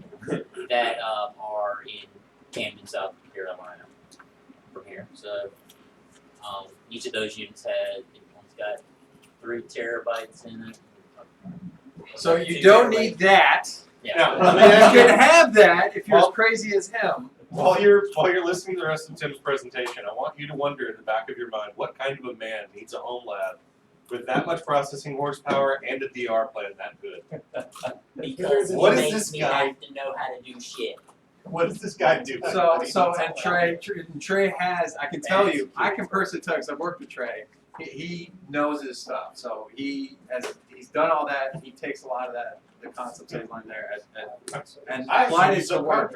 that are in Camden, South Carolina, from here. So each of those units one's got 3 terabytes in it. So you don't need that. Yeah. Now, You let me ask can you, have that if you're as crazy as him. while you're listening to the rest of Tim's presentation, I want you to wonder in the back of your mind, what kind of a man needs a home lab with that much processing horsepower and a DR plan that good? Because What it is makes this me guy? have to know how to do shit. What does this guy do? And Trey has, I can tell you, I can personally tell you, because I've worked with Trey, he knows his stuff. So he's done all that. He takes a lot of the concepts they learned there and applied it to work.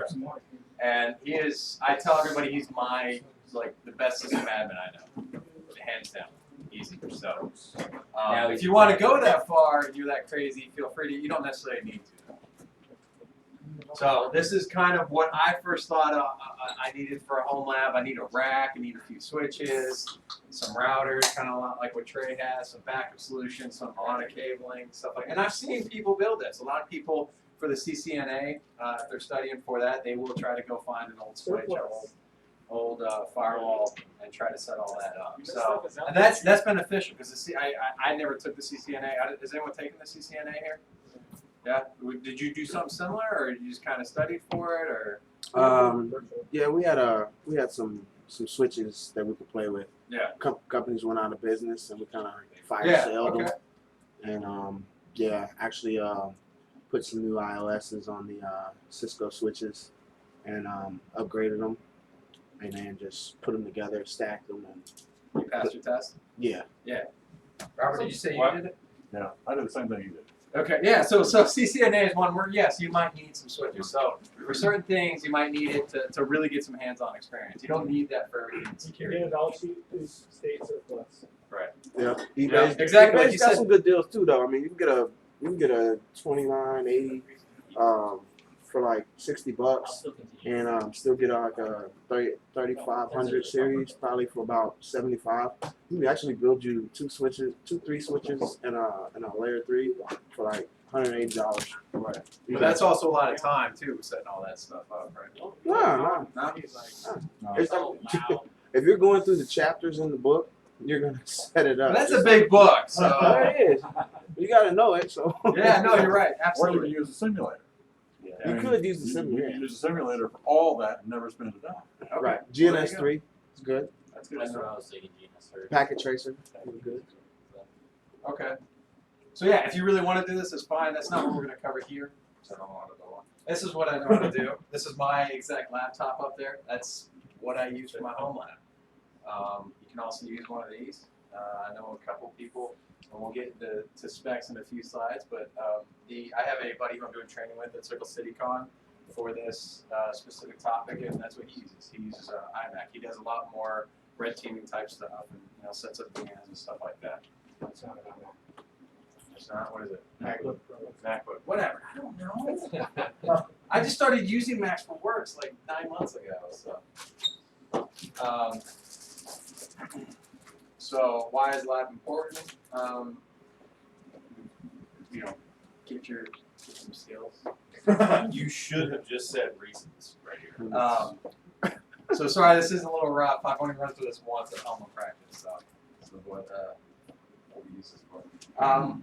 And he is, I tell everybody he's the best system admin I know. Hands down. Easy. So if you want to go that far and you're that crazy, feel free to, you don't necessarily need to. So this is kind of what I first thought I needed for a home lab. I need a rack, I need a few switches, some routers, kind of like what Trey has, some backup solutions, some auto cabling, stuff like that. And I've seen people build this. A lot of people for the CCNA, if they're studying for that, they will try to go find an old switch, old firewall and try to set all that up. This So, stuff is out and there. that's beneficial because I never took the CCNA. Is anyone taking the CCNA here? Yeah. Did you do something similar, or did you just kind of study for it, or? Yeah, we had some switches that we could play with. Yeah. Companies went out of business, and we kind of fire Yeah. sailed Okay. them. And yeah, actually put some new IOSs on the Cisco switches, and upgraded them, and then just put them together, stacked them, and You passed your test. yeah. Robert, did you say What? you did it? Yeah, I did the same thing you did. Okay, yeah, so CCNA is one where, yes, you might need some switches. So for certain things, you might need it to really get some hands-on experience. You don't need that for everything in You can security. get it all state surplus. Right. Yeah, Yeah, exactly, like eBay's you got said. some good deals too, though. I mean, you can get a 2980 for like $60, and still get like a 3500 series probably for about 75. You can actually build you 3 switches, and a layer 3 for like $180. Right. But that's also a lot of time too, setting all that stuff up, right? No. No? It's like, if you're going through the chapters in the book, you're gonna set it up. But that's a big book, so. It is. You gotta know it. So. Yeah, no, you're right, Or you absolutely. can use a simulator. You could use the simulator. You can use a simulator for all that and never spend it down. Okay. Right. Well, there you GNS3 is good. That's good. That's what I was thinking, GNS3. Packet tracer is good. Okay. So yeah, if you really want to do this, it's fine. That's not what we're going to cover here. So I don't want to go on. This is what I know how to do. This is my exact laptop up there. That's what I use for my home lab. You can also use one of these. I know a couple people, and we'll get to specs in a few slides, but I have a buddy who I'm doing training with at Circle City Con for this specific topic, and that's what he uses. He uses iMac. He does a lot more red teaming type stuff, and sets up VMs and stuff like that. It's not, what is it? MacBook. MacBook. Whatever. I don't know. I just started using Macs for works like 9 months ago. So why is lab important? Get some skills. You should have just said reasons right here. So sorry, this is a little rough. I've only run through this once at home practice, so this is what we use this for.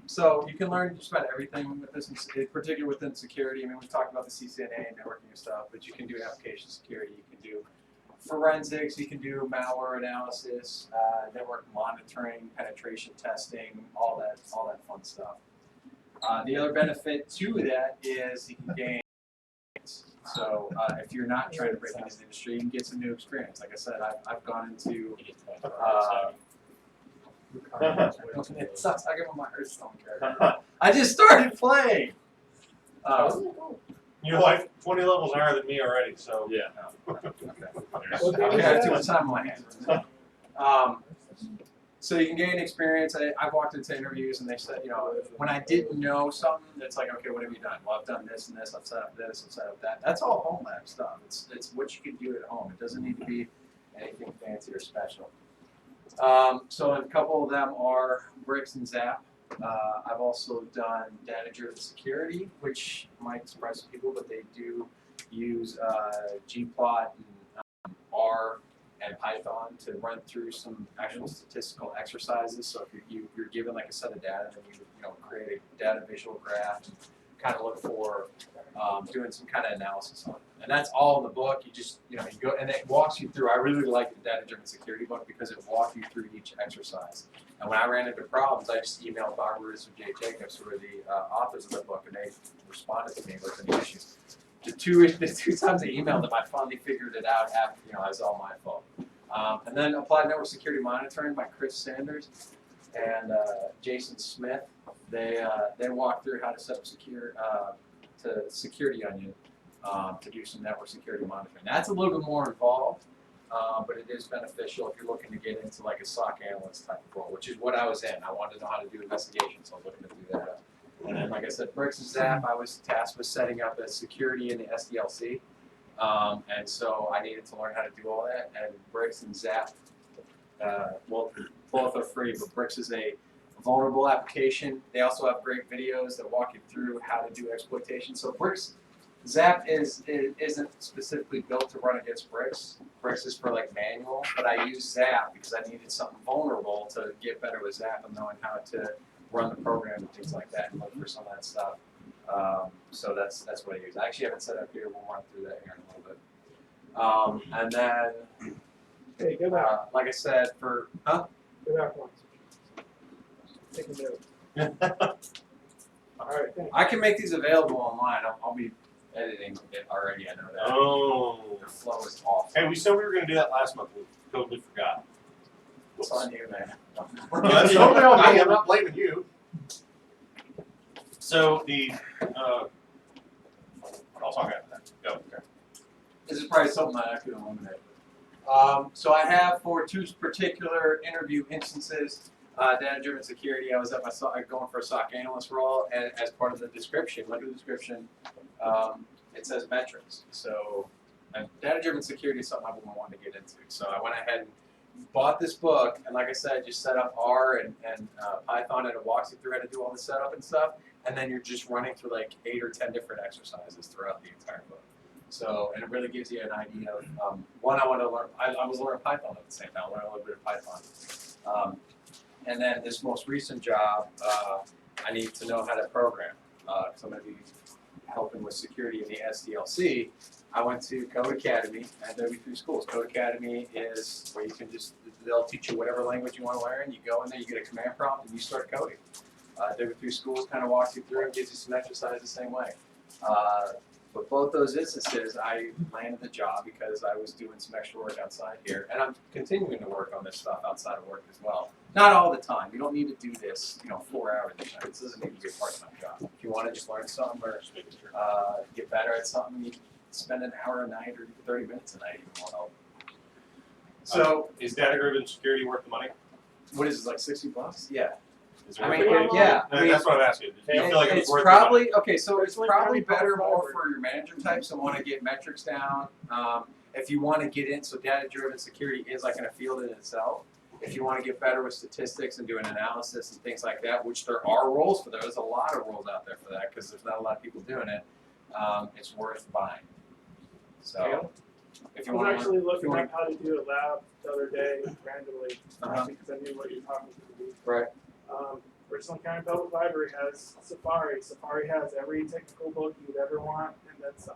So you can learn just about everything with this, in particular within security. I mean, we've talked about the CCNA and networking and stuff, but you can do application security. You can do forensics. You can do malware analysis, network monitoring, penetration testing, all that fun stuff. The other benefit to that is you can gain. So if you're not trying to break into the industry, you can get some new experience. Like I said, I've gone into. It sucks. I give them my Hearthstone character. I just started playing. You're like 20 levels higher than me already, so yeah. I have too much time on my hands. So you can gain experience. I've walked into interviews and they said, when I didn't know something, it's like, okay, what have you done? Well, I've done this and this. I've set up this. I've set up that. That's all home lab stuff. It's what you can do at home. It doesn't need to be anything fancy or special. So a couple of them are Bricks and Zap. I've also done data-driven security, which might surprise some people, but they do use gplot and R and Python to run through some actual statistical exercises. So if you're given like a set of data, then you create a data visual graph and kind of look for doing some kind of analysis on it. And that's all in the book. You just you go and it walks you through. I really like the data-driven security book because it walks you through each exercise. And when I ran into problems, I just emailed Barbara and Jay Jacobs, who are the authors of the book, and they responded to me with any issues. The two times I emailed them, I finally figured it out after, it was all my fault. And then Applied Network Security Monitoring by Chris Sanders and Jason Smith. They walk through how to set up Security Onion to do some network security monitoring. That's a little bit more involved, but it is beneficial if you're looking to get into like a SOC analyst type of role, which is what I was in. I wanted to know how to do investigations, so I was looking to do that. And then, like I said, Bricks and Zap, I was tasked with setting up a security in the SDLC. And so I needed to learn how to do all that. And Bricks and Zap, both are free, but Bricks is a vulnerable application. They also have great videos that walk you through how to do exploitation. So Bricks Zap isn't specifically built to run against bricks. Bricks is for like manual, but I use Zap because I needed something vulnerable to get better with Zap and knowing how to run the program and things like that and look for some of that stuff. So that's what I use. I actually have it set up here. We'll run through that here in a little bit. And then, Hey, go back. like I said, for Go back once. Take a note. All right, thanks. I can make these available online. I'll be editing it already. I know that. Oh. The flow is off. Hey, we said we were going to do that last month. We totally forgot. It's on you, man. That's totally on me. I'm not blaming you. So I'll talk after that. Go. Okay. This is probably something that I could eliminate. So I have for two particular interview instances, data-driven security. I was at going for a SOC analyst role, and as part of the description, look at the description, it says metrics. So data-driven security is something I've been wanting to get into. So I went ahead and bought this book, and like I said, just set up R and Python, and it walks you through how to do all the setup and stuff. And then you're just running through like 8 or 10 different exercises throughout the entire book. So, and it really gives you an idea of, one, I want to learn, I was learning Python at the same time, I learned a little bit of Python. And then this most recent job, I need to know how to program, because I'm going to be helping with security in the SDLC. I went to Code Academy and W3 Schools. Code Academy is where you can they'll teach you whatever language you want to learn. You go in there, you get a command prompt, and you start coding. W3 Schools kind of walks you through and gives you some exercise the same way. But both those instances, I landed the job because I was doing some extra work outside here, and I'm continuing to work on this stuff outside of work as well. Not all the time. You don't need to do this, 4 hours a day. This doesn't need to be a part-time job. If you want to just learn something or get better at something, you can spend an hour a night or 30 minutes a night even more help. So, is data-driven security worth the money? what is it, like $60? Yeah. Is it I worth mean, the money? yeah. That's what I'm asking. Do you feel like it's worth probably okay. So it's like probably having better fun more forward. for your manager types that want to get metrics down. If you want to get in, so data-driven security is like in a field in itself. If you want to get better with statistics and doing analysis and things like that, which there are roles for those, there's a lot of roles out there for that because there's not a lot of people doing it. It's worth buying. So if I you was want actually to, looking up how to do a lab the other day randomly Uh-huh. because I knew what you were talking to me. right. Richland County Public Library has Safari. Safari has every technical book you'd ever want, and then some.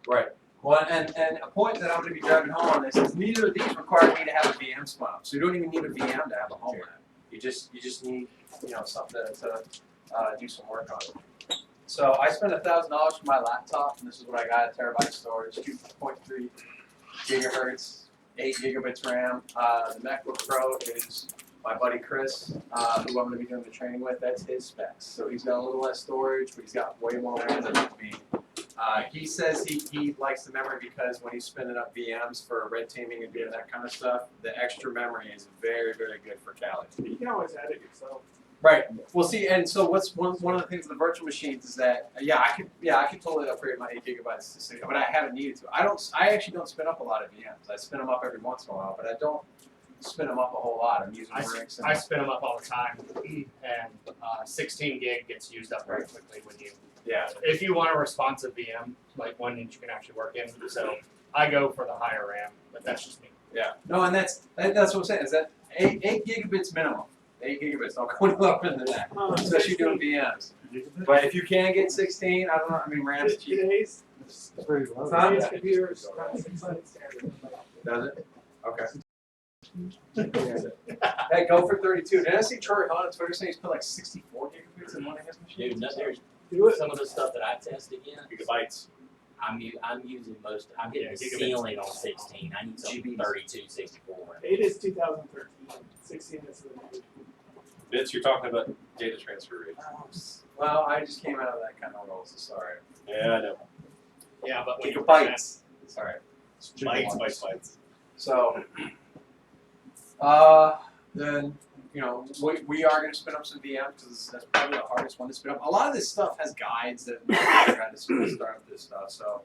Right. Well, and a point that I'm going to be driving home on this is neither of these require me to have a VM spun up. So you don't even need a VM to have a home lab. You just need something to do some work on. So I spent $1,000 for my laptop, and this is what I got: a terabyte storage, 2.3 gigahertz, 8 gigabits RAM. The MacBook Pro is my buddy Chris, who I'm going to be doing the training with. That's his specs. So he's got a little less storage, but he's got way more RAM than me. He says he likes the memory because when he's spinning up VMs for red teaming and doing that kind of stuff, the extra memory is very, very good for Kali. You can always add it yourself. Right. Well, see, and so what's one of the things with the virtual machines is that I could totally upgrade my 8 gigabytes to 6, but I haven't needed to. I actually don't spin up a lot of VMs. I spin them up every once in a while, but I don't spin them up a whole lot. I'm using bricks. I spin them up all the time, and 16 gig gets used up very quickly when you. Yeah. If you want a responsive VM, like one that you can actually work in, so I go for the higher RAM, but that's just me. Yeah. No, and that's what I'm saying is that 8 gigabits minimum. 8 gigabits. I'll go up into that, especially doing VMs. But if you can get 16, I don't know. I mean, RAM's cheap. Today's Huh? computers run 600 standard. Does it? Okay. Hey, go for 32. Did I see Troy Hunt on Twitter saying he's put like 64 gigabits in one of his machines? Dude, there's Do it. some of the stuff that I test against. Gigabytes. I'm using most. I'm hitting the gigabits. ceiling on 16. I need something GBs. 32, 64. 8 is 2013. 16 is the new. Vince, you're talking about data transfer rate. Well, I just came out of that kind of role, so sorry. Yeah, I know. Yeah, but when you Gigabytes. Sorry. Bytes. So, then, we are going to spin up some VMs because that's probably the hardest one to spin up. A lot of this stuff has guides that try to start up this stuff. So,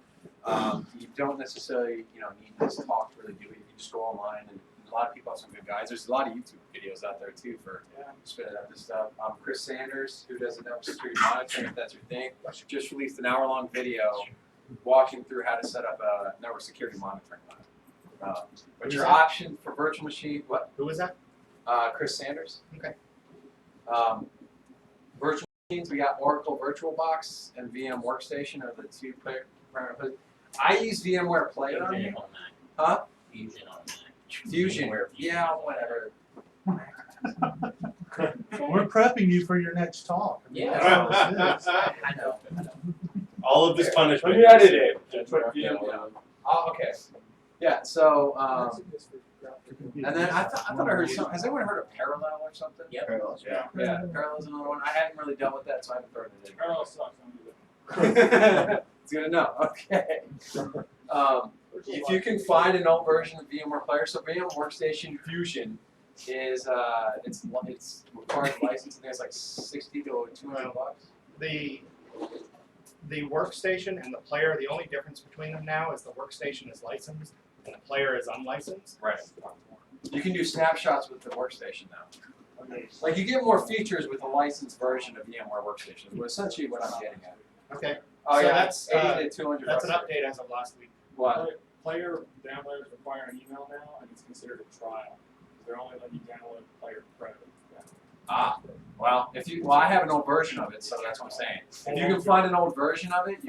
you don't necessarily, need this talk to really do it. You can just go online, and a lot of people have some good guides. There's a lot of YouTube videos out there too for spinning up this stuff. Chris Sanders, who does network security monitoring, if that's your thing, just released an hour-long video walking through how to set up a network security monitoring lab. But Who's your that? option for virtual machine, what? Who was that? Chris Sanders. Okay. Virtual machines, we got Oracle VirtualBox and VM Workstation are the two primary. I use VMware Player on here. Fusion on Mac. Huh? Fusion on Mac. Fusion. Yeah, whatever. We're prepping you for your next talk. I mean, Yeah. that's all this is. I know. All of this punishment. Let me edit it. Just put VM Yeah. on. Oh, okay. Yeah. So, and then I thought I heard something. Has anyone heard of Parallel or something? Yep. Parallels, yeah. Yeah, Parallel's another one. I hadn't really dealt with that, so I haven't thrown it in. Parallel sucks. Don't do that. It's good to know. Okay. If you can find an old version of VMware Player, so VM Workstation Fusion is it's required license. I think it's like $60 to $200. The workstation and the player, the only difference between them now is the workstation is licensed and the player is unlicensed. Right. You can do snapshots with the workstation now. Like you get more features with a licensed version of VMware Workstation. But essentially, what I'm getting at. Okay. Oh So yeah, that's, $80 to $200. That's an update as of last week. What? Player downloads require an email now, and it's considered a trial. They're only letting you download player credit. Ah, well, I have an old version of it, so that's what I'm saying. If you can find an old version of it,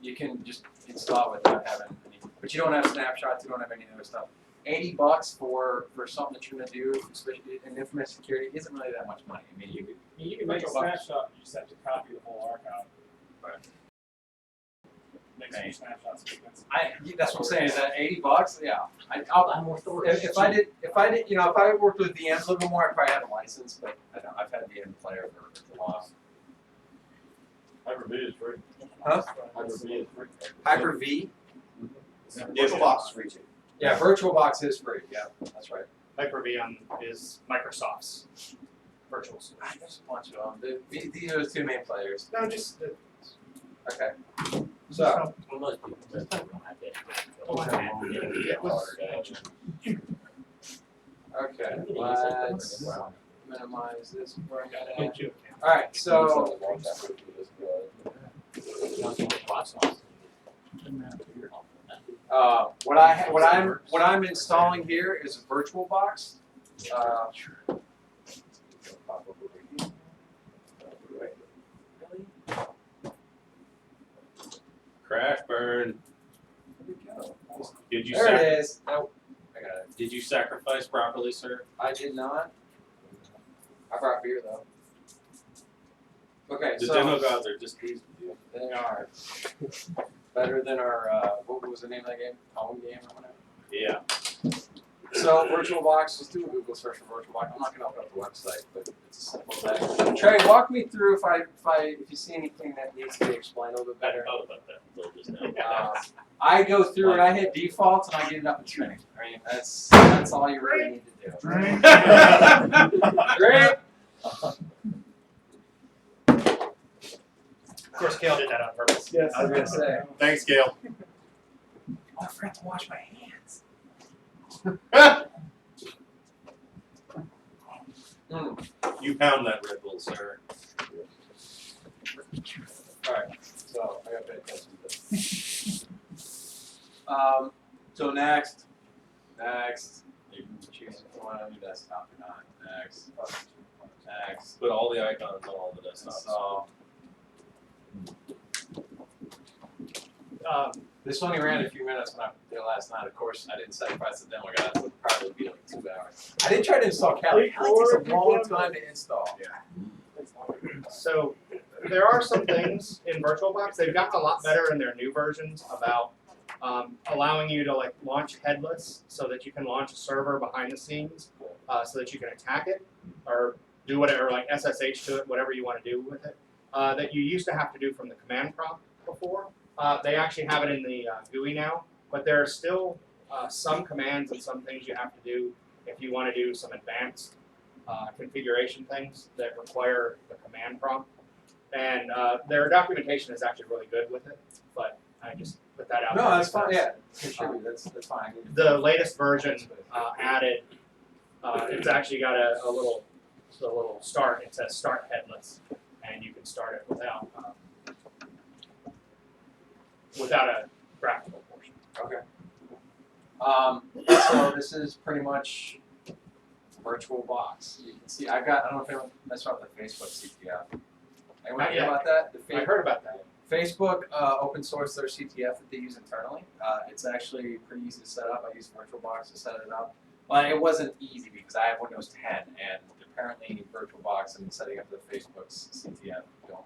you can just install it without having any. But you don't have snapshots, you don't have any other stuff. $80 for something that you're gonna do, especially in information security, isn't really that much money. I mean, You can make a snapshot, you just have to copy the whole archive. Right. Make some snapshots expensive. That's what I'm saying. Is that $80? Yeah. Buy more storage. If I did, if I worked with VMs a little bit more, I'd probably have a license. But I know I've had VM Player for a while. Hyper-V is free. Huh? Hyper-V is free. Hyper-V? VirtualBox is free too. Yeah, VirtualBox is free. Yeah, that's right. Hyper-V is Microsoft's virtual solution. There's a bunch of them. These are the two main players. No, just Okay. So. Well, most people don't have that. Okay, let's minimize this before I got it. All right, so what I'm installing here is a VirtualBox. Crash burn. Did you There it is. Nope. I got it. Did you sacrifice properly, sir? I did not. I brought beer though. Okay, The so demo gods are just pleased with you. they are better than our what was the name of that game? Home game or whatever. Yeah. So VirtualBox, let's do a Google search for VirtualBox. I'm not gonna open up the website, but it's a simple thing. Trey, walk me through if you see anything that needs to be explained a little bit I better. thought about that a little just now. I go through and I hit defaults and I get it up in training. I mean that's all you really need to do. Great. of course Kale did that on purpose. Yes. I was gonna say. Thanks, Gail. Oh, I forgot to wash my hands. You pound that Red Bull, sir. Alright, so I gotta pay attention to this. So next, you can choose if you want on your desktop or not. Next, Put all the icons on all the desktops. so this only ran a few minutes when I did it last night. Of course, I didn't sacrifice the demo guys. It would probably be like 2 hours. I didn't try to install Kali. Kali takes a long time to install. So there are some things in VirtualBox. They've gotten a lot better in their new versions about allowing you to like launch headless, so that you can launch a server behind the scenes, so that you can attack it or do whatever, like SSH to it, whatever you want to do with it. That you used to have to do from the command prompt before. They actually have it in the GUI now, but there are still some commands and some things you have to do if you want to do some advanced configuration things that require the command prompt. And their documentation is actually really good with it, but I just put that out there. No, that's fine. because, Yeah, contribute. That's fine. The latest version added, it's actually got a little start. It says start headless, and you can start it without without a graphical portion. Okay. So this is pretty much virtual box. You can see I don't know if anyone messed up with the Facebook CTF. Anyone Not hear yet. about that? I heard about that. Facebook open sourced their CTF that they use internally. It's actually pretty easy to set up. I used VirtualBox to set it up. Well, it wasn't easy because I have Windows 10, and apparently VirtualBox and setting up the Facebook's CTF don't.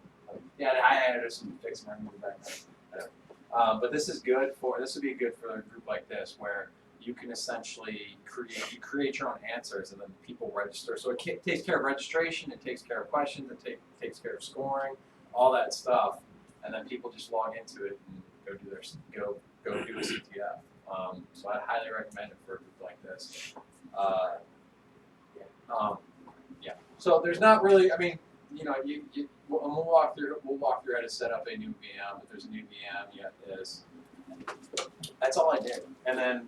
Yeah, I added some fixing I moved back then. But this would be good for a group like this where you can essentially create your own answers and then people register. So it takes care of registration, it takes care of questions, it takes care of scoring, all that stuff. And then people just log into it and go do a CTF. So I highly recommend it for a group like this. Yeah. So there's not really. I mean, you know, we'll walk through how to set up a new VM. If there's a new VM, yet is. That's all I did. And then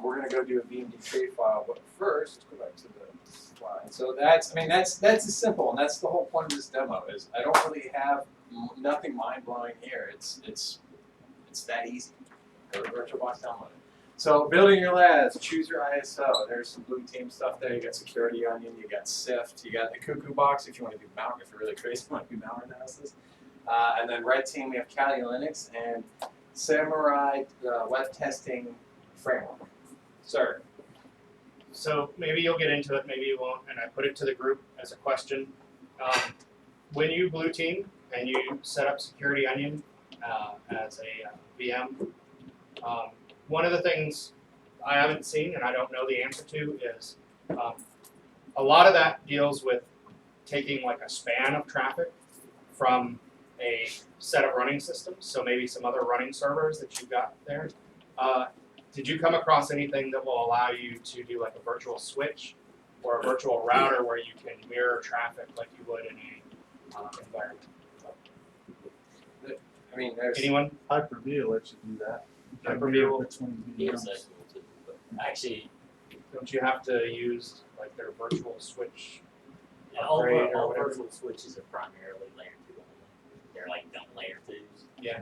we're gonna go do a VMDK file. But first, let's go back to the slide. So that's as simple, and that's the whole point of this demo. Is I don't really have nothing mind blowing here. It's that easy. Go to VirtualBox, download it. So building your labs, choose your ISO. There's some blue team stuff there. You got Security Onion, you got SIFT, you got the Cuckoo box if you want to do malware, if you're really crazy, you want to do malware analysis. And then red team, we have Kali Linux and Samurai web testing framework. Sir. So maybe you'll get into it, maybe you won't, and I put it to the group as a question. When you blue team and you set up Security Onion as a VM, one of the things I haven't seen and I don't know the answer to is a lot of that deals with taking like a span of traffic from a set of running systems, so maybe some other running servers that you've got there. Did you come across anything that will allow you to do like a virtual switch or a virtual router where you can mirror traffic like you would in a environment? I mean, there's Anyone? Hyper-V lets you do that. Hyper-V will- between Yes, VMs. that's cool too. But actually, Don't you have to use like their virtual switch? all Upgrade or all whatever. virtual switches are primarily layer 2 only. They're like dumb layer 2s. Yeah.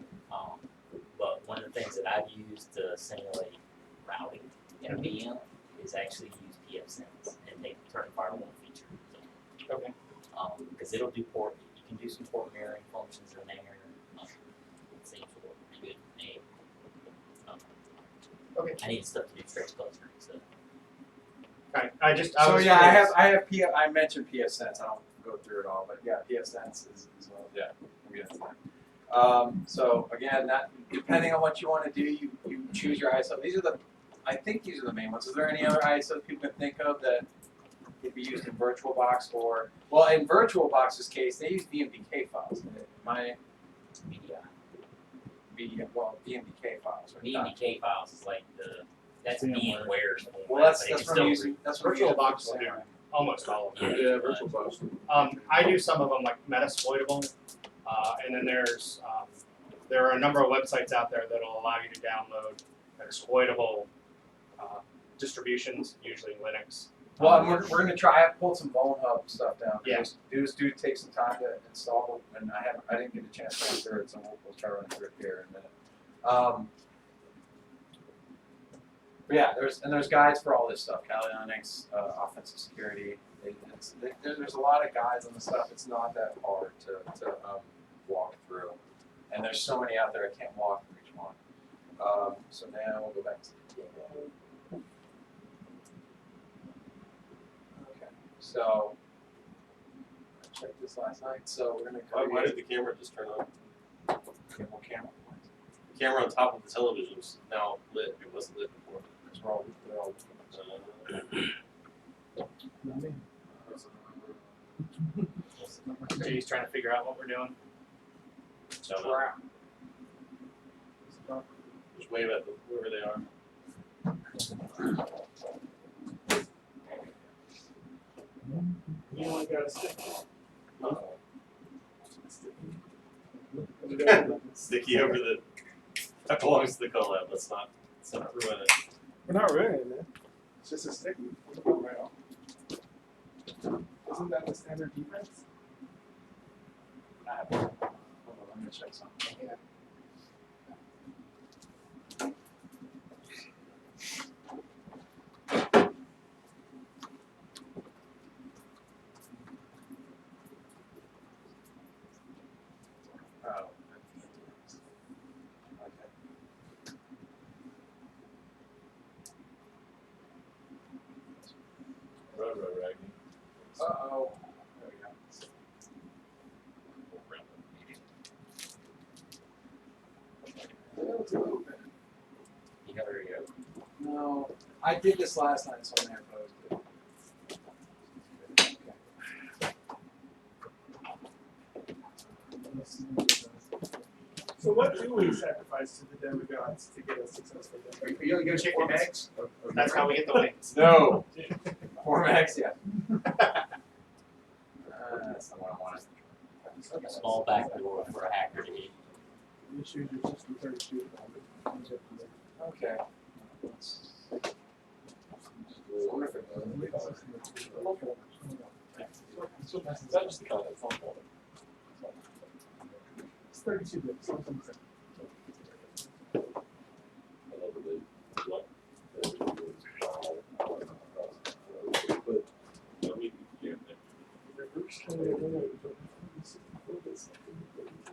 But one of the things that I've used to simulate routing in a VM is actually use PFSense and they turn firewall feature. So, Okay. because it'll do port, you can do some port mirroring functions in there. It seems to work pretty good. Okay. I need stuff to do stretch clustering, so. I So was yeah, curious. I mentioned PFSense. I don't go through it all, but yeah, PFSense is well. Yeah, we'll get into that. So again, that depending on what you want to do, you choose your ISO. I think these are the main ones. Is there any other ISO people can think of that could be used in VirtualBox or well, in VirtualBox's case, they use VMDK files. VMDK files. Right? VMDK files is like that's VMware's format, Well, that's but it's what I'm still using. That's what I'm using. VirtualBox will do almost all of them. Yeah, VirtualBox. I do some of them like Metasploitable, and then there are a number of websites out there that will allow you to download exploitable distributions, usually Linux. Well, and we're going to try. I pulled some Bone Hub stuff down. Yeah. These do take some time to install, and I didn't get a chance to run through it, so we'll try running through it here in a minute. But yeah, there's guides for all this stuff. Kali Linux, offensive security. There's a lot of guides on the stuff. It's not that hard to walk through, and there's so many out there. I can't walk through each one. So now we'll go back to the demo. Okay, so I checked this last night. So we're gonna go. Why did the camera just turn on? Camera. The camera on top of the television is now lit. It wasn't lit before. Because they're all He's trying to figure out what we're doing. Don't know. Just wave at them, whoever they are. You only got a stick. Sticky over the. That belongs to the collab. Let's not ruin it. We're not ruining it, man. It's just a sticky. Right off. Isn't that the standard defense? Hold on, let me check something. Yeah, there you go. No, I did this last night, so I'm there opposed. So what do we sacrifice to the demigods to get a successful demo? You go chicken and eggs. That's how we get the wings. No. Formax, yeah. That's the one I wanted. Small back door for a hacker to hit. You choose your 60-30 Okay. Wonderful. Is that just the kind of phone call? It's 32 bits. Something like that.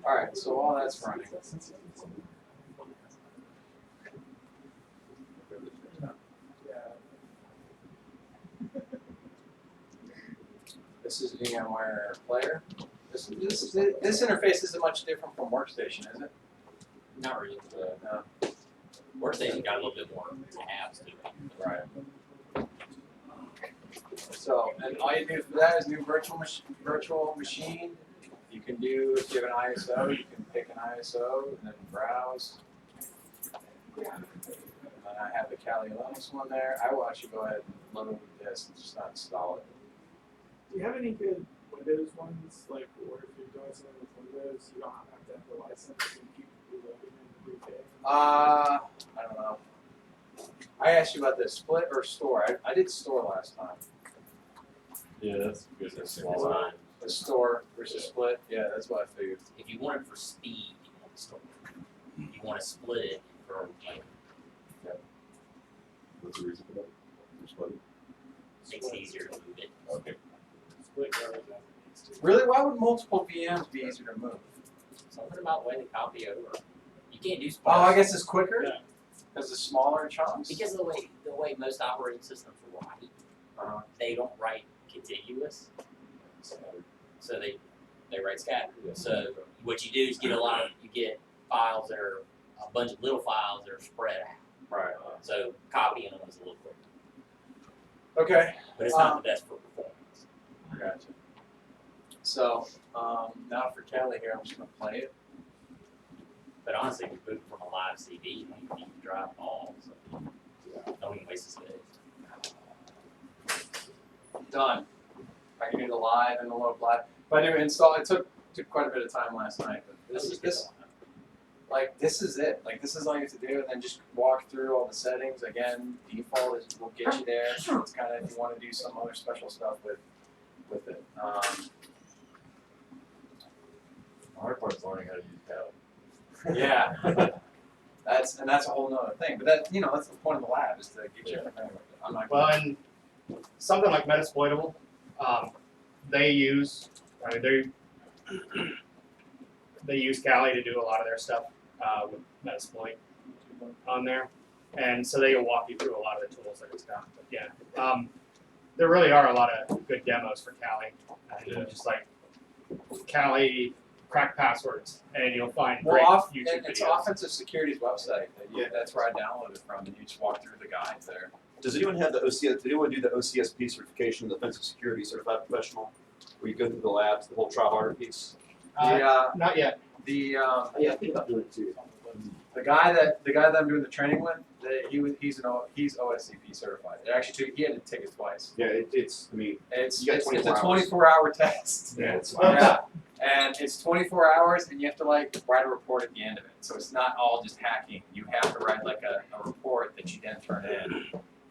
All right, so all that's running. This is VMware Player. This interface isn't much different from Workstation, is it? Not really. No. Workstation got a little bit more tabs to it. Right. So, and all you do for that is new virtual machine. You can do, if you have an ISO, you can pick an ISO and then browse. And then I have the Kali Linux one there. I will actually go ahead and load this and just not install it. Do you have any good Windows ones? Like, or if you're doing something with Windows, you don't have to have the license and keep reloading and repaying? I don't know. I asked you about this split or store. I did store last time. Yeah, that's good. That's That's fine. The store versus split. Yeah, that's what I figured. If you want it for speed, you want to store it. If you want to split it for like, What's the reason for that? Just what? makes it easier to move it. Okay. Split garbage as it needs to. Really, why would multiple VMs be easier to move? Something about when to copy over. You can't do Oh, sparse. I guess it's quicker Yeah. because it's smaller chunks. Because of the way most operating systems write, they don't write contiguous. So they write scattered. So what you do is you get files that are a bunch of little files that are spread out. Right. So copying them is a little quicker. Okay. But it's not the best for performance. Gotcha. So now for Kelly here, I'm just gonna play it. But honestly, if you boot from a live CD, you don't even need to drive all. So don't even waste the space. Done. I can do the live and the load live. But anyway, install. It took quite a bit of time last night. But this is it. Like this is all you have to do, and then just walk through all the settings. Again, default is will get you there. So it's kind of if you want to do some other special stuff with it. The hard part is learning how to use Kali. Yeah. That's a whole nother thing. But that's the point of the lab is to get you familiar with it. I'm not. Well, and something like Metasploitable, they use Kali to do a lot of their stuff with Metasploit on there, and so they will walk you through a lot of the tools that it's got. But yeah, there really are a lot of good demos for Kali. Just like Kali crack passwords, and you'll find great YouTube it's videos. Offensive Security's website. That's where I downloaded it from, and you just walk through the guides there. Does anyone have the OCS? Did anyone do the OCSP certification, the Offensive Security Certified Professional, where you go through the labs, the whole try harder piece? Not yet. Yeah, I think about doing it too. The guy that I'm doing the training with, he's OSCP certified. He had to take it twice. Yeah, it's. I mean, It's You got it's a 24 hours. 24-hour test. Yeah, it's Yeah. And it's 24 hours, and you have to write a report at the end of it. So it's not all just hacking. You have to write like a report that you then turn in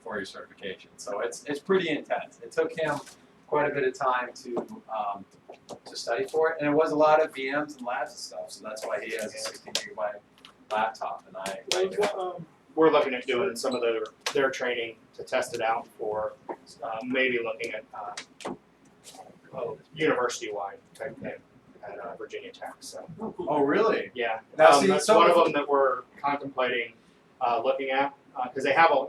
for your certification. So it's pretty intense. It took him quite a bit of time to study for it, and it was a lot of VMs and labs and stuff. So that's why he has a 16 gigabyte laptop, and We're looking at doing some of their training to test it out for maybe looking at university-wide type thing at Virginia Tech. So Oh, really? yeah, Now, see, that's so- one of them that we're contemplating looking at because they have a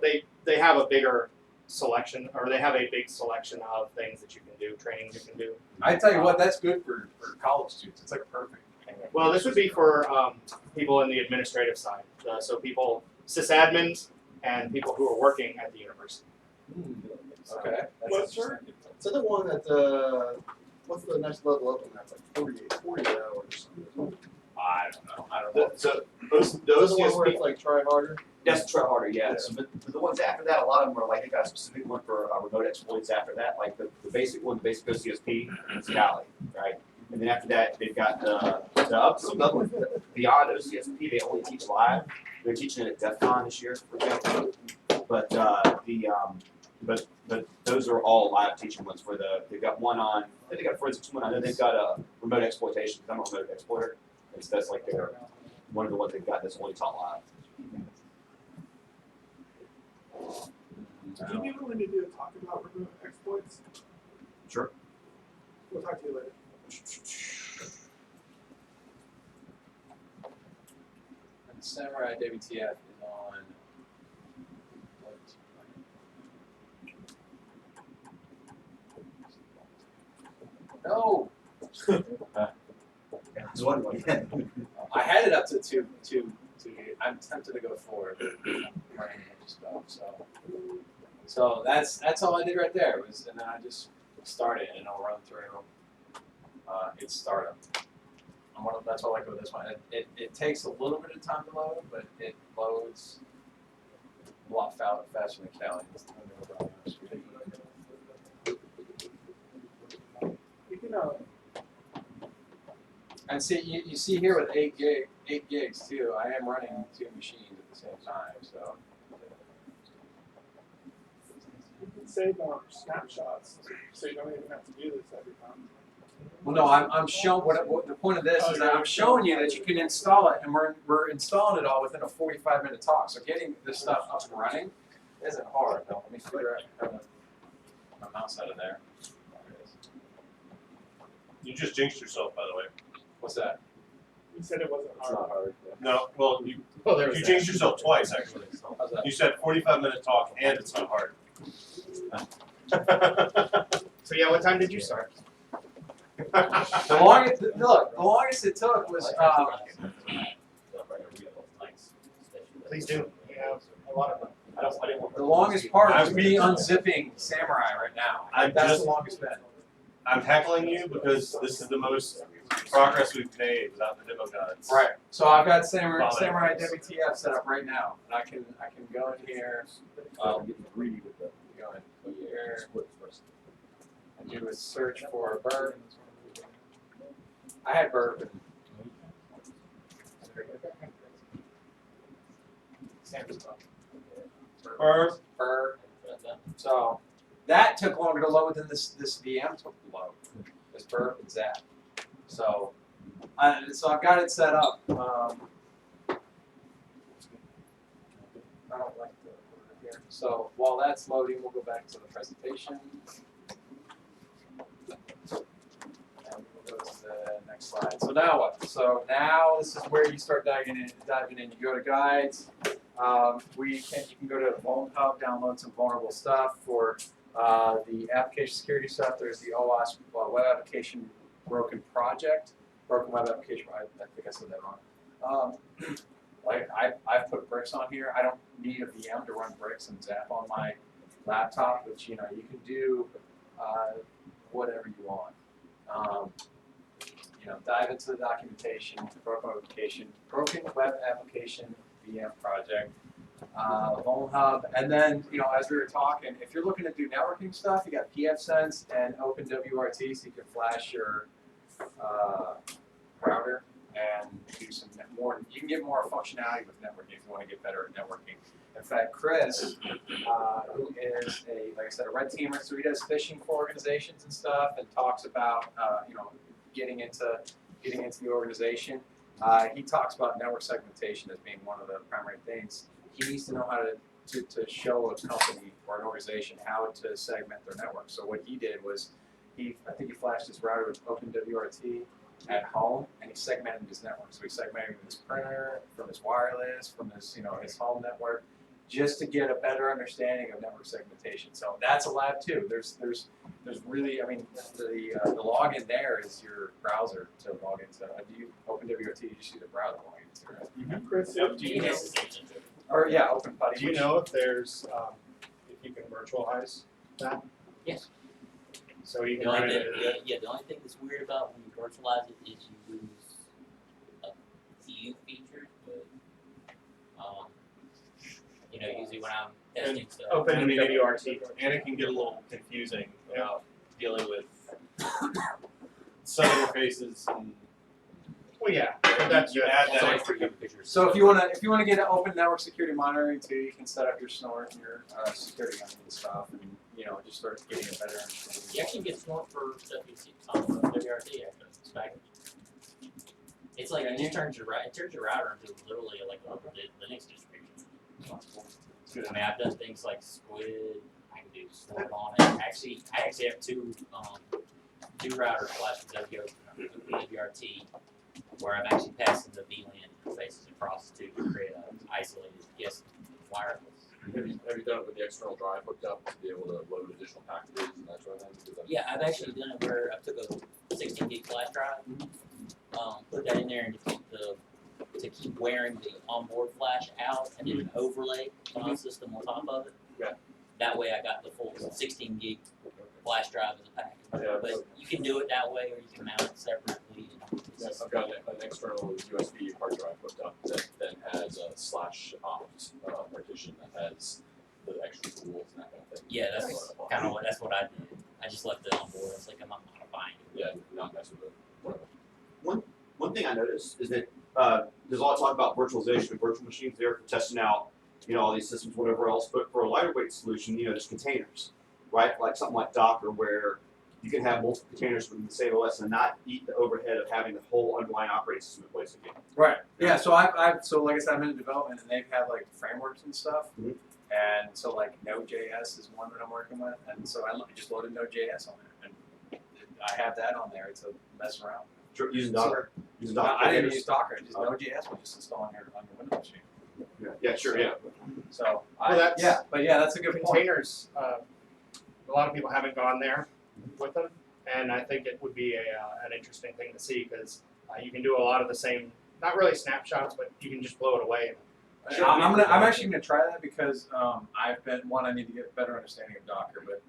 bigger selection, or they have a big selection of things that you can do, trainings you can do. I tell you what, that's good for college students. It's like perfect. Well, this would be for people in the administrative side, so people, sysadmins, and people who are working at the university. Okay. That's What's interesting. So the one that what's the next level up on that? Like 40 hours. I don't know. So Those those the one where CSP, it's like try harder. that's try harder, yeah. So, but the ones after that, a lot of them are like they got a specific one for remote exploits after that. Like the basic one, the basic OCSP, it's Kali, right? And then after that, they've got some of them beyond OCSP. They only teach live. They're teaching it at DEF CON this year, for example. But but those are all live teaching ones for they've got one on. I think they got a forensics one. I know they've got a remote exploitation. I'm a remote exploiter. That's like one of the ones they've got that's only taught live. Would you be willing to do a talk about remote exploits? Sure. We'll talk to you later. And Samurai WTF is on. No. There's one. I had it up to two. I'm tempted to go forward. I'm running out of stuff, so that's all I did right there. And then I just started, and I'll run through its startup. That's why I like with this one. It takes a little bit of time to load, but it loads a lot faster than Kali. You can And see, you see here with 8 gigs too. I am running 2 machines at the same time, so. you can save snapshots, so you don't even have to do this every time. Well, no, I'm showing what the point of this is that I'm showing you that you can install it, and we're installing it all within a 45-minute talk. So getting this stuff up and running isn't hard. Now, let me figure out how to get my mouse out of there. There it is. You just jinxed yourself, by the way. What's that? You said it wasn't It's hard. not hard. No, well, you Oh, you jinxed yourself twice actually. How's that? You said 45-minute talk, and it's not hard. So yeah, what time did you start? The longest it took was Please do. We have a lot of them. the longest part was me unzipping Samurai right now. That's the longest bit. I'm heckling you because this is the most progress we've made without the demo guides. Right. So I've got Samurai WTF set up right now, and I can go in here. Greedy with the Go in here. split first. And do a search for a burp. I had burp. And burp. So that took longer to load than this VM took to load. This burp and zap. So I've got it set up. I don't like the order here. So while that's loading, we'll go back to the presentation. And we'll go to the next slide. So now what? So now this is where you start diving in. You go to guides. You can go to Vuln Hub, download some vulnerable stuff for the application security stuff. There's the OWASP Web Application Broken Project. Broken Web Application. I think I said that wrong. I've put bricks on here. I don't need a VM to run bricks and zap on my laptop, but you can do whatever you want. Dive into the documentation, broken web application VM project, Vuln Hub, and then as we were talking, if you're looking to do networking stuff, you got pfSense and OpenWRT, so you can flash your router and do some more. You can get more functionality with networking if you want to get better at networking. In fact, Chris, who is like I said, a red teamer, so he does phishing for organizations and stuff, and talks about getting into the organization. He talks about network segmentation as being one of the primary things. He needs to know how to show a company or an organization how to segment their network. So what he did was, I think he flashed his router with OpenWRT at home, and he segmented his network. So he segmented his printer from his wireless, from his his home network, just to get a better understanding of network segmentation. So that's a lab too. There's there's really, I mean, the login there is your browser to log into. Do you OpenWRT? You just use a browser to log into, right? Chris, Yep. do you know, Or yeah, OpenPutty. Do you know if there's if you can virtualize that? Yes. So you The can run only it. thing, the only thing that's weird about when you virtualize it is you lose a few features, but usually when I'm testing stuff. OpenWRT. And it can get a little confusing about dealing with some interfaces and Well, yeah, that's you good. add That's that only extra for your pictures. So if you wanna get an open network security monitoring too, you can set up your snort and your security on the stuff, and just start getting a better understanding. You actually get snort for stuff you see on WRT actually. It's packaged. It's like it just turns your router into literally like a Linux distribution. I mean, I've done things like Squid. I can do snort on it. I actually have two router flash from WRT where I'm actually passing the VLAN interfaces across to create an isolated guest wireless. Have you done it with the external drive hooked up to be able to load additional packages and that sort of thing? Yeah, I've actually done it where I took a 16 gig flash drive, put that in there, and to keep wearing the onboard flash out, and did an overlay file system on top of it. Yeah. That way, I got the full 16 gig flash drive as a package. Yeah, But you can do it that way, or you can mount it separately. Yes, I've got an external USB hard drive hooked up that then has a /opt partition that has the extra tools and that kind of thing. Yeah, that's kind of what I did. I just left it on board. I was like, I'm not modifying it. Yeah, not mess with it. Whatever. One thing I noticed is that there's a lot of talk about virtualization and virtual machines there for testing out, all these systems, whatever else. But for a lighter weight solution, there's containers, right? Like something like Docker, where you can have multiple containers within the same OS and not eat the overhead of having the whole underlying operating system in place again. Right. Yeah. So so like I said, I'm in development, and they've had like frameworks and stuff. Mhm. And so like Node.js is one that I'm working with, and so I just loaded Node.js on there, and I have that on there to mess around. Sure, using Docker. Using Docker. I didn't containers. use Docker. Just Node.js was just installed on your Windows machine. Yeah, sure, yeah. So that's- that's a good point. Containers. A lot of people haven't gone there with them, and I think it would be an interesting thing to see because you can do a lot of the same, not really snapshots, but you can just blow it away. I'm actually gonna try that because I need to get a better understanding of Docker, but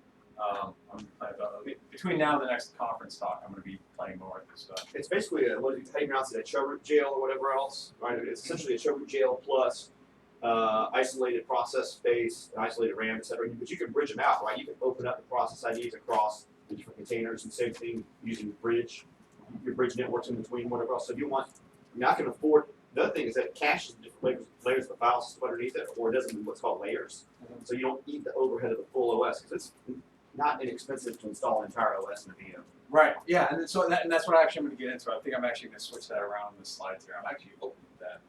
between now and the next conference talk, I'm gonna be playing more with this stuff. It's basically how you pronounce it, a root jail or whatever else, right? It's essentially a root jail plus isolated process space, isolated RAM, et cetera. But you can bridge them out, right? You can open up the process IDs across the different containers, and same thing using your bridge networks in between, whatever else. So if you want, I can afford. The other thing is that it caches different layers of the file system underneath it, or it doesn't do what's called layers. So you don't eat the overhead of the full OS because it's not inexpensive to install an entire OS in a VM. Right. Yeah, and that's what I'm going to get into. I think I'm actually going to switch that around in the slides here. I'm actually open to that.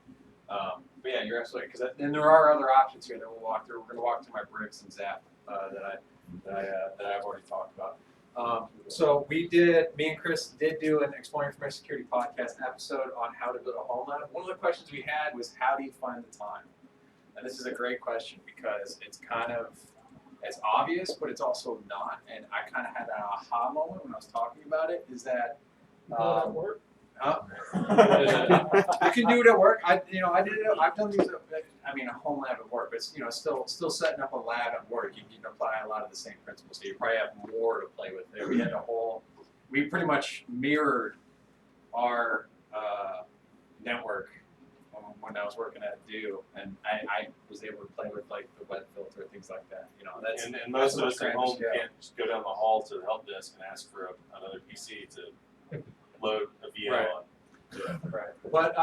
But yeah, you're absolutely right. Because there are other options here that we'll walk through. We're going to walk through my bricks and Zap that I've already talked about. So me and Chris did do an Exploring Information Security podcast episode on how to build a home lab. One of the questions we had was, how do you find the time? And this is a great question because it's obvious, but it's also not. And I kind of had an aha moment when I was talking about it. Is that work? you can do it at work. I did it. I've done these. A home lab at work, but it's still setting up a lab at work. You can apply a lot of the same principles. So you probably have more to play with there. We pretty much mirrored our network when I was working at Do, and I was able to play with like the web filter, things like that. And most of us at home can't just go down the hall to the help desk and ask for another PC to load a VM on. Yeah, right. But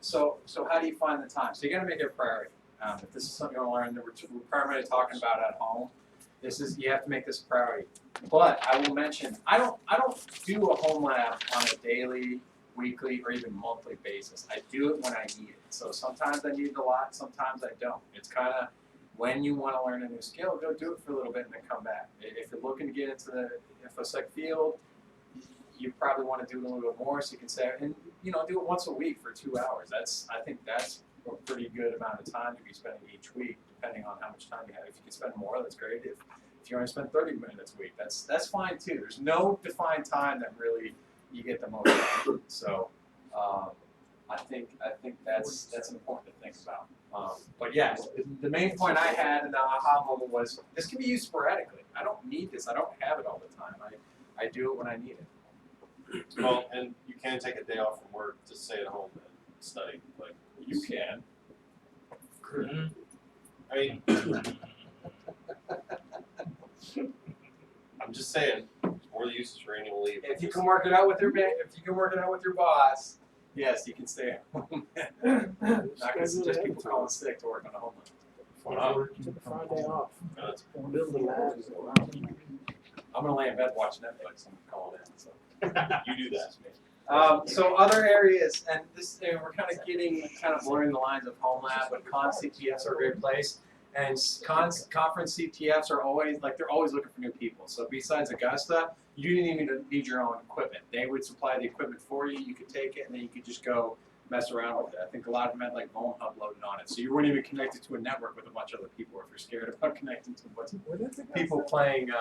so how do you find the time? So you got to make it a priority. If this is something you want to learn that we're primarily talking about at home, you have to make this a priority. But I will mention, I don't do a home lab on a daily, weekly, or even monthly basis. I do it when I need it. So sometimes I need it a lot, sometimes I don't. It's kind of when you want to learn a new skill, go do it for a little bit and then come back. If you're looking to get into the InfoSec field, you probably want to do it a little bit more, so you can say, and do it once a week for 2 hours. I think that's a pretty good amount of time to be spending each week, depending on how much time you have. If you can spend more, that's great. If you only spend 30 minutes a week, that's fine too. There's no defined time that really you get the most out of it. So I think that's important to think about. But yeah, the main point I had in the aha moment was this can be used sporadically. I don't need this. I don't have it all the time. I do it when I need it. Well, and you can take a day off from work to stay at home and study. Like You can. I mean, I'm just saying, there's more uses for annual leave. If you can work it out with your boss, yes, you can stay at home. Not gonna suggest people calling sick to work on the homeland. Wow. Took a Friday off. That's Build the labs. I'm gonna lay in bed watch Netflix and call it in. So. you do that. So other areas, and this we're kind of blurring the lines of home lab, but con CTFs are a great place. And conference CTFs are always they're always looking for new people. So besides Augusta, you didn't even need your own equipment. They would supply the equipment for you. You could take it, and then you could just go mess around with it. I think a lot of them had like Phone Hub loaded on it, so you weren't even connected to a network with a bunch of other people. Or if you're scared about connecting to a bunch of people playing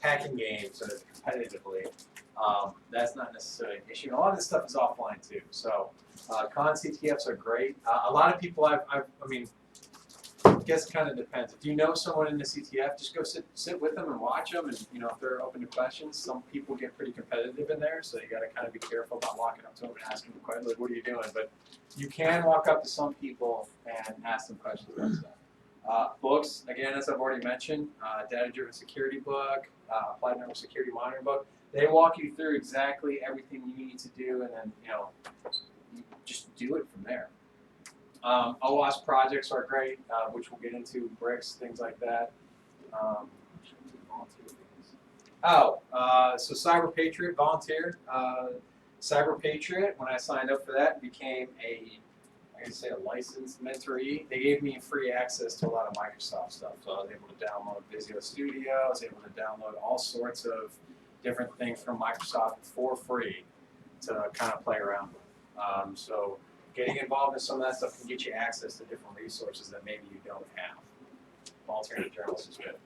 hacking games competitively, that's not necessarily an issue. And a lot of this stuff is offline too. So con CTFs are great. A lot of people I guess it kind of depends. If you know someone in the CTF, just go sit with them and watch them. And if they're open to questions, some people get pretty competitive in there, so you got to kind of be careful about walking up to them and asking them questions like, "What are you doing?" But you can walk up to some people and ask them questions about stuff. Books, again, as I've already mentioned, data-driven security book, applied network security monitoring book. They walk you through exactly everything you need to do, and then you just do it from there. OWASP projects are great, which we'll get into, bricks, things like that. So Cyber Patriot volunteer. Cyber Patriot, when I signed up for that, became a licensed mentoree. They gave me free access to a lot of Microsoft stuff. So I was able to download Visual Studio. I was able to download all sorts of different things from Microsoft for free to kind of play around with. So getting involved in some of that stuff can get you access to different resources that maybe you don't have. Volunteering journalists is good.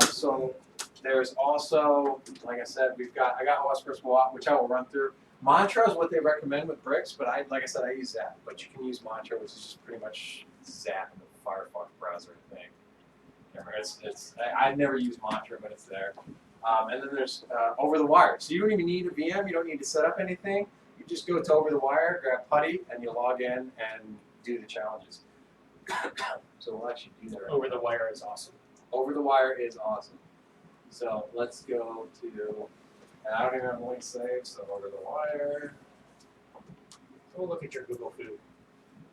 So there's also, like I said, I got OS Personal, which I will run through. Mantra is what they recommend with bricks, but like I said, I use Zap. But you can use Mantra, which is just pretty much Zap in the Firefox browser thing. I never use Mantra, but it's there. And then there's Over the Wire. So you don't even need a VM. You don't need to set up anything. You just go to Over the Wire, grab Putty, and you log in and do the challenges. So we'll actually do that. Over the Wire is awesome. Over the Wire is awesome. So let's go to, and I don't even have a link saved, so Over the Wire. So we'll look at your Google food.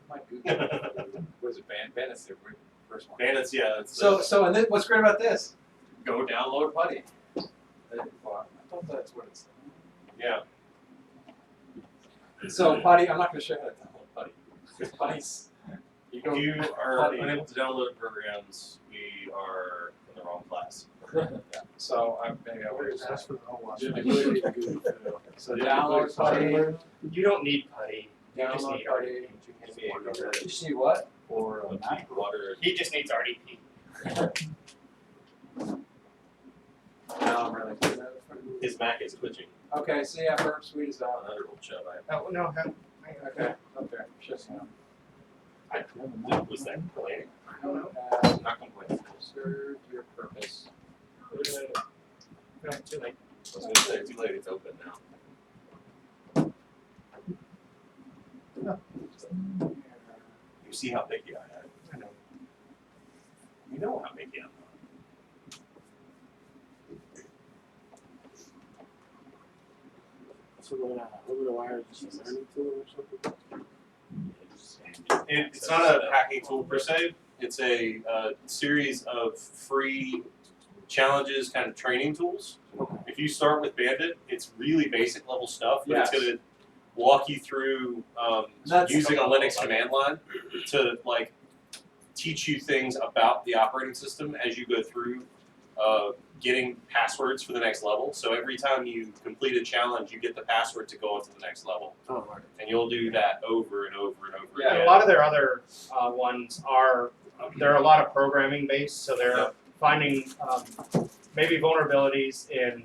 My Google. What is it? Bandit's the first one. Bandits, yeah. That's So and then what's great about this? Go download Putty. I thought that's what it's. yeah. So Putty, I'm not going to show you how to download Putty. Because Putty's. If you are unable to download programs, we are in the wrong class. Yeah. So maybe I'll read That's that. for the whole watch. So download Putty. You don't need Putty. You just Download need Putty. RDP. You just need what? Or water. He just needs RDP. Now I'm really good at it. His Mac is twitching. Okay, so yeah, Burp Suite is out. Another old chub. Oh no, Okay, just now. Was that complaining? I don't know. Not complaining. Serve your purpose. No, too late. I was going to say, too late, it's open now. You see how picky I am. I know. You know how picky I am. So Over the Wire is just a learning tool or something? It's not a hacking tool per se. It's a series of free challenges, kind of training tools. If you start with Bandit, it's really basic level stuff, but it's going to walk you through using a Linux command line to teach you things about the operating system as you go through getting passwords for the next level. So every time you complete a challenge, you get the password to go into the next level. Oh, right. And you'll do that over and over and over Yeah, again. a lot of their other ones are, they're a lot of programming based, so they're finding maybe vulnerabilities in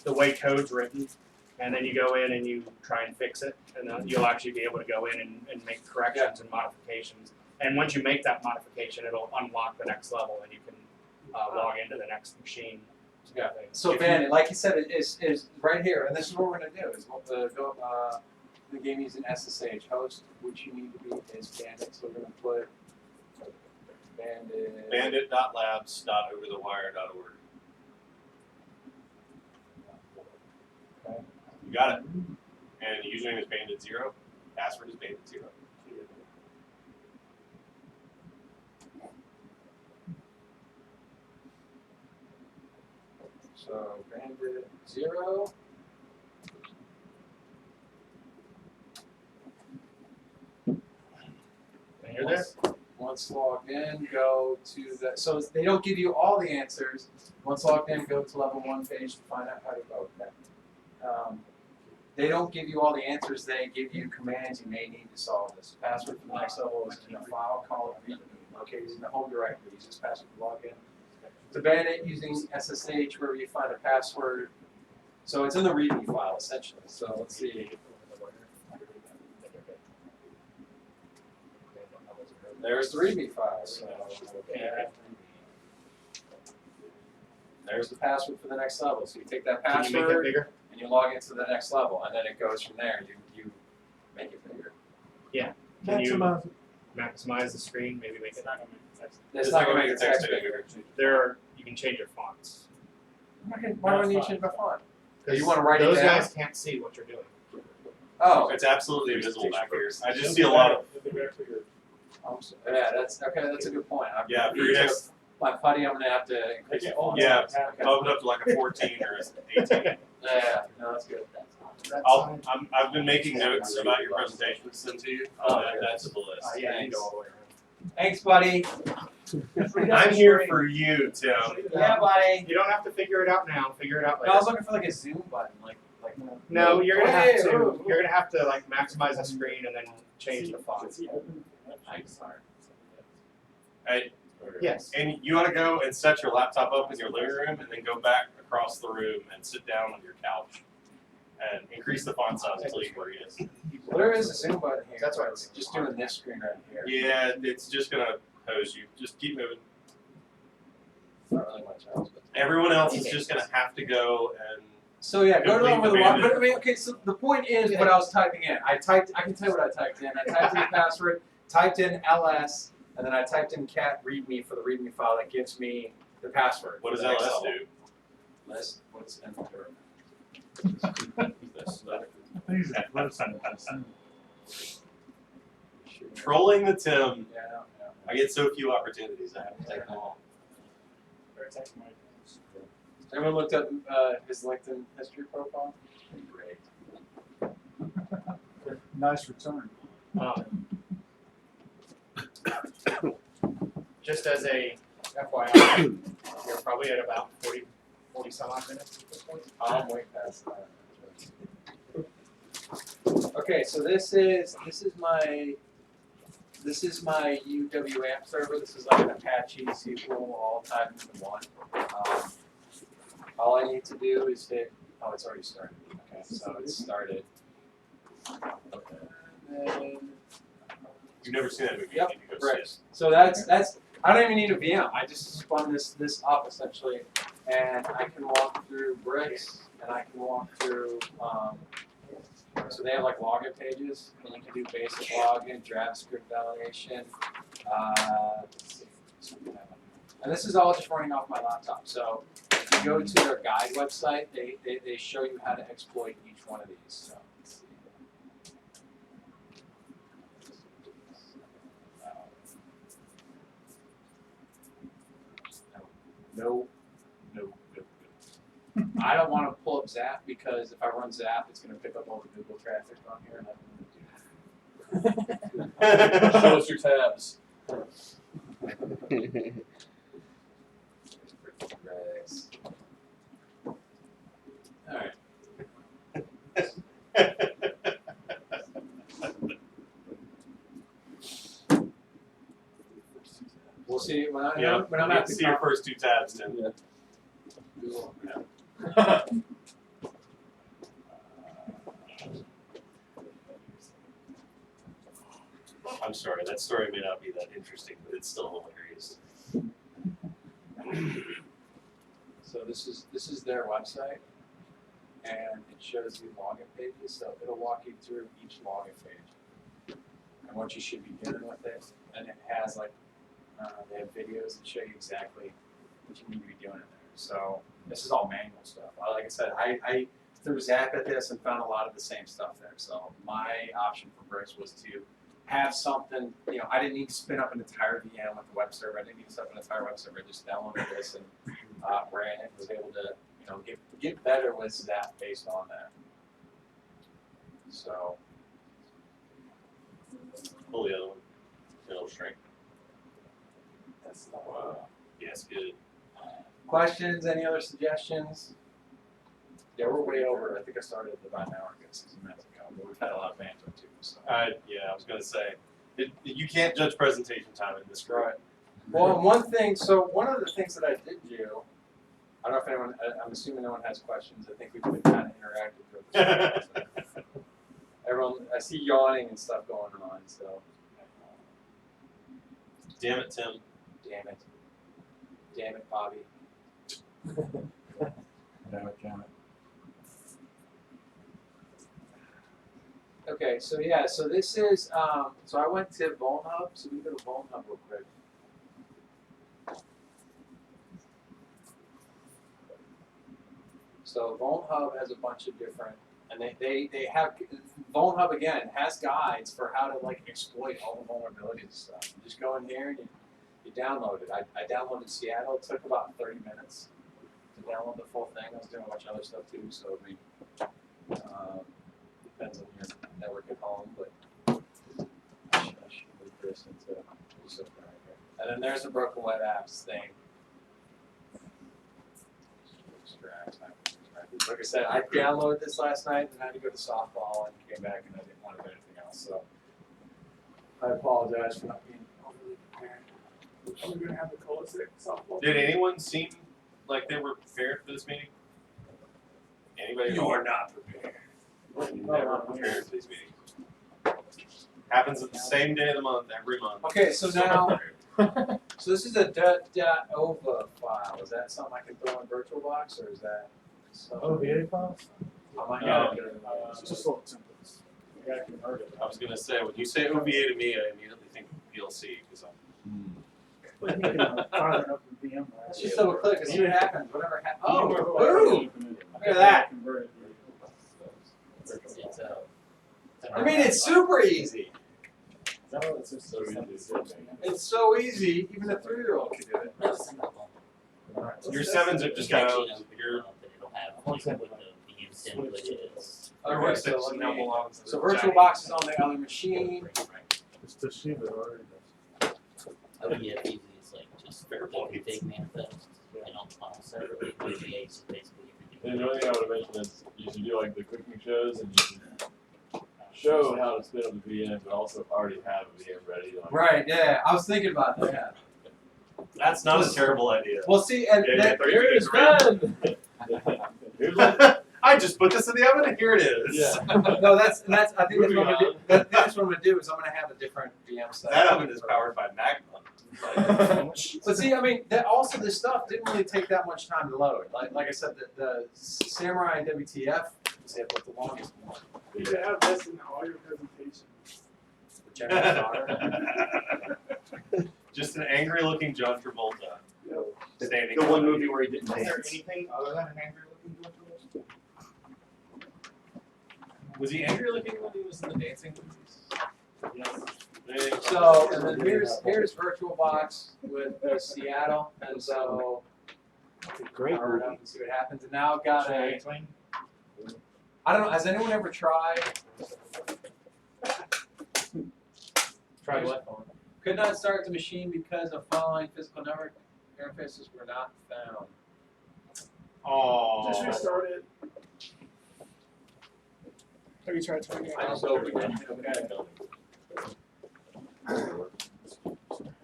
the way code's written, and then you go in and you try and fix it, and then you'll actually be able to go in and make corrections and modifications. And once you make that modification, it'll unlock the next level, and you can log into the next machine. Yeah. So Bandit, like you said, it is right here, and this is what we're gonna do. Is what the game using SSH host, which you need to be is Bandit. So we're gonna put Bandit. Bandit.labs.overthewire.org. Okay. You got it. And the username is Bandit0. Password is Bandit0. So Bandit 0. And you're there. Once logged in, go to the. So they don't give you all the answers. Once logged in, go to level 1 page to find out how to vote. They don't give you all the answers. They give you commands you may need to solve this. Password for the next level is in a file called readme, located in the home directory. Use this password to log in. To Bandit using SSH, wherever you find a password. So it's in the readme file essentially. So let's see. There's the readme file. So there's the password for the next level. So you take that Can you make it password bigger? and you log into the next level, and then it goes from there. You make it bigger. Can you Maximize it. maximize the screen? Maybe make it. It's not gonna make the text bigger. You can change your fonts. Why do I need to change my font? You want to write those it down? guys can't see what you're doing. Oh, It's absolutely invisible back here. I just see a lot of. yeah, that's okay. That's a good point. Yeah, for your next. My putty, I'm gonna have to increase the font Yeah, size. Okay. bump it up to like a 14 or an 18. Yeah, no, that's good. I've been making notes about your presentation to send to you. That's the list. Yeah, you go all the way around. Thanks, buddy. I'm here for you, Tim. Yeah, buddy. You don't have to figure it out now. Figure it out No, later. I was looking for like a zoom button, like. No, you're gonna have Hey, to. ooh. You're gonna have to like maximize the screen and then change the font. Hey, Yes. and you want to go and set your laptop up in your living room, and then go back across the room and sit down on your couch, and increase the font size until you agree it. Well, there is a zoom button here. That's why It's just doing this screen right here. Yeah, it's just gonna hose you. Just keep moving. Not really much else, but. Everyone else is just gonna have to go and. So yeah, go to Complete over the the wire. bandit. But I mean, okay. So the point is what I was typing in. I can tell you what I typed in. I typed in the password, typed in ls, and then I typed in cat readme for the readme file that gives me the password. What does for the next LS level. do? List. What's enter? Trolling the Tim. Yeah, no. I get so few opportunities. I have to take them all. Anyone looked up his LinkedIn history profile? Great. Nice return. Just as a FYI, you're probably at about 40 some odd minutes at this point. I'm way past that. Okay, so this is my UW AMP server. This is like an Apache SQL all tied into one. All I need to do is hit. Oh, it's already started. Okay, so it's started. And then, You've never seen that movie. Yep, You need to go see right. it. So that's. I don't even need a VM. I just spun this up essentially, and I can walk through bricks, and I can walk through. So they have like login pages, and you can do basic login, JavaScript validation. Let's see. And this is all just running off my laptop. So if you go to their guide website, they show you how to exploit each one of these. So let's see. No. I don't want to pull up Zap because if I run Zap, it's going to pick up all the Google traffic on here, and I don't want to do that. Show us your tabs. All right. see when I Yeah, when I'm you at can the see your first two tabs, Tim. Yeah. I'm sorry, that story may not be that interesting, but it's still hilarious. So this is their website, and it shows you login pages. So it'll walk you through each login page and what you should be doing with it. And it has like they have videos that show you exactly what you need to be doing in there. So this is all manual stuff. Like I said, I threw Zap at this and found a lot of the same stuff there. So my option for Bricks was to have something, I didn't need to spin up an entire VM with the web server. I didn't need to set up an entire web server. I just downloaded this and ran it. Was able to, get better with Zap based on that. So. Pull the other one. It'll shrink. That's not wow. Yes, good. Questions? Any other suggestions? Yeah, we're way over. I think I started about an hour ago, 60 minutes ago, but we've had a lot of banter too. So. Yeah, I was gonna say, you can't judge presentation time in this group. Right. Well, one of the things that I did do, I don't know if anyone, I'm assuming no one has questions. I think we've been kind of interactive with this. Everyone, I see yawning and stuff going on, so. Damn it, Tim. Damn it. Damn it, Bobby. Damn it. Okay, so yeah, so this is, so I went to Vuln Hub, so we go to Vuln Hub real quick. So Vuln Hub has a bunch of different, and they have, Vuln Hub again has guides for how to like exploit all the vulnerabilities and stuff. You just go in here and you download it. I downloaded Seattle, it took about 30 minutes to download the full thing. I was doing a bunch of other stuff too, so I mean, depends on your network at home, but I should move this into something right here. And then there's the Broken Web Apps thing. Like I said, I downloaded this last night and I had to go to softball and came back and I didn't want to do anything else. So I apologize for not being overly prepared. Are we gonna have the ColaSec softball? Did anyone seem like they were prepared for this meeting? Anybody? You are not prepared. Never prepared for these meetings. Happens at the same day of the month, every month. Okay, so now, so this is a .ova file. Is that something I can throw in VirtualBox or is that? OVA files? I might No. have to get it. Just little templates. You gotta convert it. I was gonna say, when you say OVA to me, I immediately think PLC because I'm. But you can fire that up with VMware. Let's just double click and see what happens. Whatever happens. Oh, VMware boom! Look at that. It's I mean, it's super easy. So easy. It's so easy, even a 3-year-old can do it. no, some of them. Your sevens are just kind of your. It'll have like what the VM template is. Okay, so let me, so VirtualBox is on the other machine. It's Toshiba already does. Oh yeah, it's easy. It's like just the config manifest and on the file server. OVA is basically And the only thing I would mention is you should do like the cooking shows and you should show how to spin up the VM, but also already have a VM ready. Like, Right, yeah, I was thinking about that. That's not a terrible idea. Well, see, and Yeah, that, yeah, Here it is, done. Here's what- I just put this in the oven and here it is. Yeah. no, that's I think that's what Moving I'm gonna do. That's what I'm gonna do is I'm gonna have a different VM set. That oven is powered by magma. But see, I mean, that also this stuff didn't really take that much time to load. Like I said, the Samurai and WTF was able to the longest one. You should have this in all your presentations. The General Daughter. Just an angry looking John Travolta standing. The one movie where he didn't Is there dance. anything other than an angry looking George? Was he angry looking when he was in the dancing movies? Yes. So and then here's VirtualBox with Seattle, and so It's a great power it up movie. and see what happens. And now I've got a. I don't know. Has anyone ever tried? Try what? Could not start the machine because of following physical network interfaces were not found. Oh. Just restart it. Have you tried turning it I off? just opened it. Okay.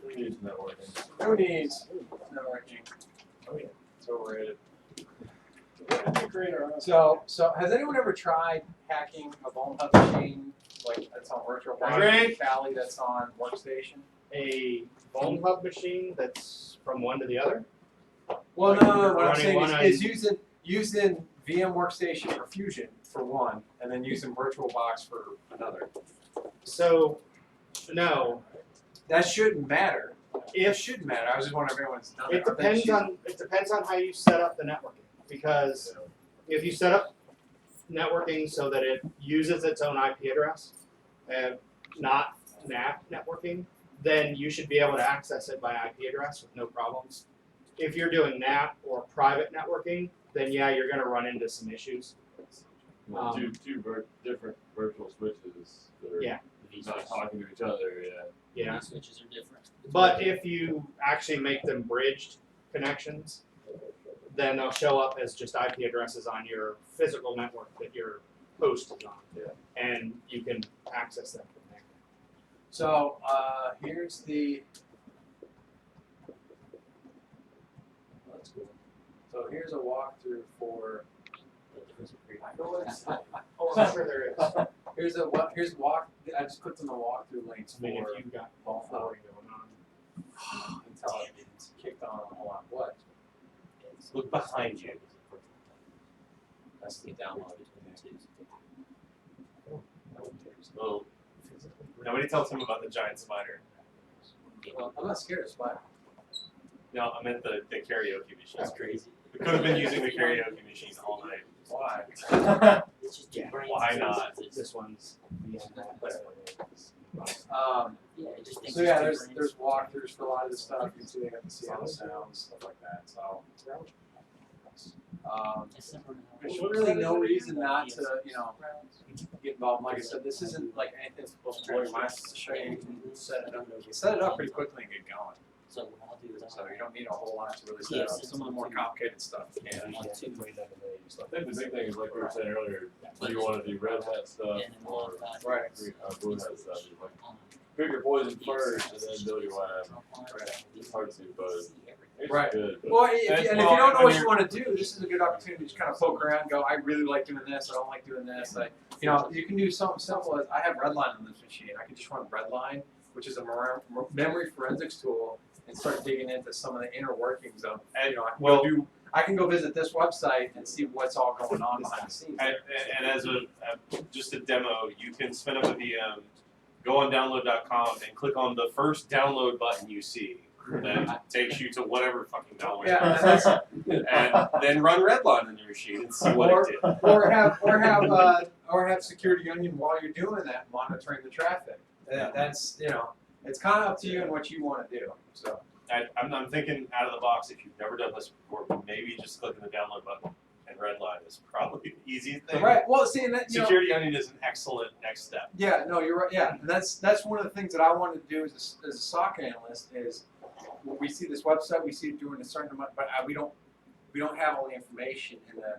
We're using that working. Who needs networking? Oh yeah, it's overrated. So has anyone ever tried hacking a Vuln Hub machine like that's on virtual Drink. Kali that's on workstation? A Vuln Hub machine that's from one to the other. Well, Like no. you're What I'm running saying one is using VM Workstation or Fusion for one, and then using VirtualBox for another. So, no. That shouldn't matter. It shouldn't matter. I was just wondering if everyone's done It depends on how you set up the networking. Because if you set up networking so that it uses its own IP address and not NAT networking, then you should be able to access it by IP address with no problems. If you're doing NAT or private networking, then yeah, you're going to run into some issues. Two different virtual switches that are Yeah. not talking to each other. Yeah. These switches are different. But if you actually make them bridged connections, then they'll show up as just IP addresses on your physical network that your host is on. Yeah. And you can access them from there. So here's the. That's cool. So here's a walkthrough for. Oh, I'm sure there is. Here's walk. I just clicked on the walkthrough links I mean, for if you've got Vuln Hub going on. until it's kicked on a whole lot. What? Look behind you. That's the download between the two. Well, nobody tells him about the giant spider. Well, I'm not scared of spider. No, I meant the karaoke machine. That's crazy. We could have been using the karaoke machine all night. Why? It's just Yeah, brains why and not? senses. This one's beyond that. Yeah, it just thinks So yeah, it's two there's brains. walkthroughs for a lot of this stuff. You can see they got the Seattle sounds, stuff like that. So It's separate. there's really no reason not to, get involved. Like I said, this isn't like anything supposed to blow your mind. It's to show you can set it up pretty quickly and get going. So what I'll do is So you don't need a whole lot to really set up. Some of the more complicated stuff. Yeah. I think the big thing is like we were saying earlier, do you want to do red hat stuff or Right. blue hat stuff? Like, pick your poison first and then build your lab. It's hard to, but it's Right. good. But Well, if you Well, don't know what I you want to do, this is a good opportunity to just kind of poke around. Go, I really like doing this. I don't like doing this. You can do something simple as I have Redline on this machine. I can just run Redline, which is a memory forensics tool, and start digging into some of the inner workings of. I can go visit this website and see what's all going on behind the scenes. And as just a demo, you can spin up a VM, go on download.com and click on the first download button you see. That takes you to whatever fucking download. Yeah, and then run Redline on your machine and see what it did. or have Security Onion while you're doing that, monitoring the traffic. That's it's kind of up to you and what you want to do. So I'm thinking out of the box. If you've never done this before, maybe just clicking the download button and Redline is probably the easiest thing. right. Well, see, and that, Security Onion is an excellent next step. Yeah, no, you're right. Yeah, and that's one of the things that I wanted to do as a SOC analyst is when we see this website, we see it doing a certain amount, but we don't have all the information in the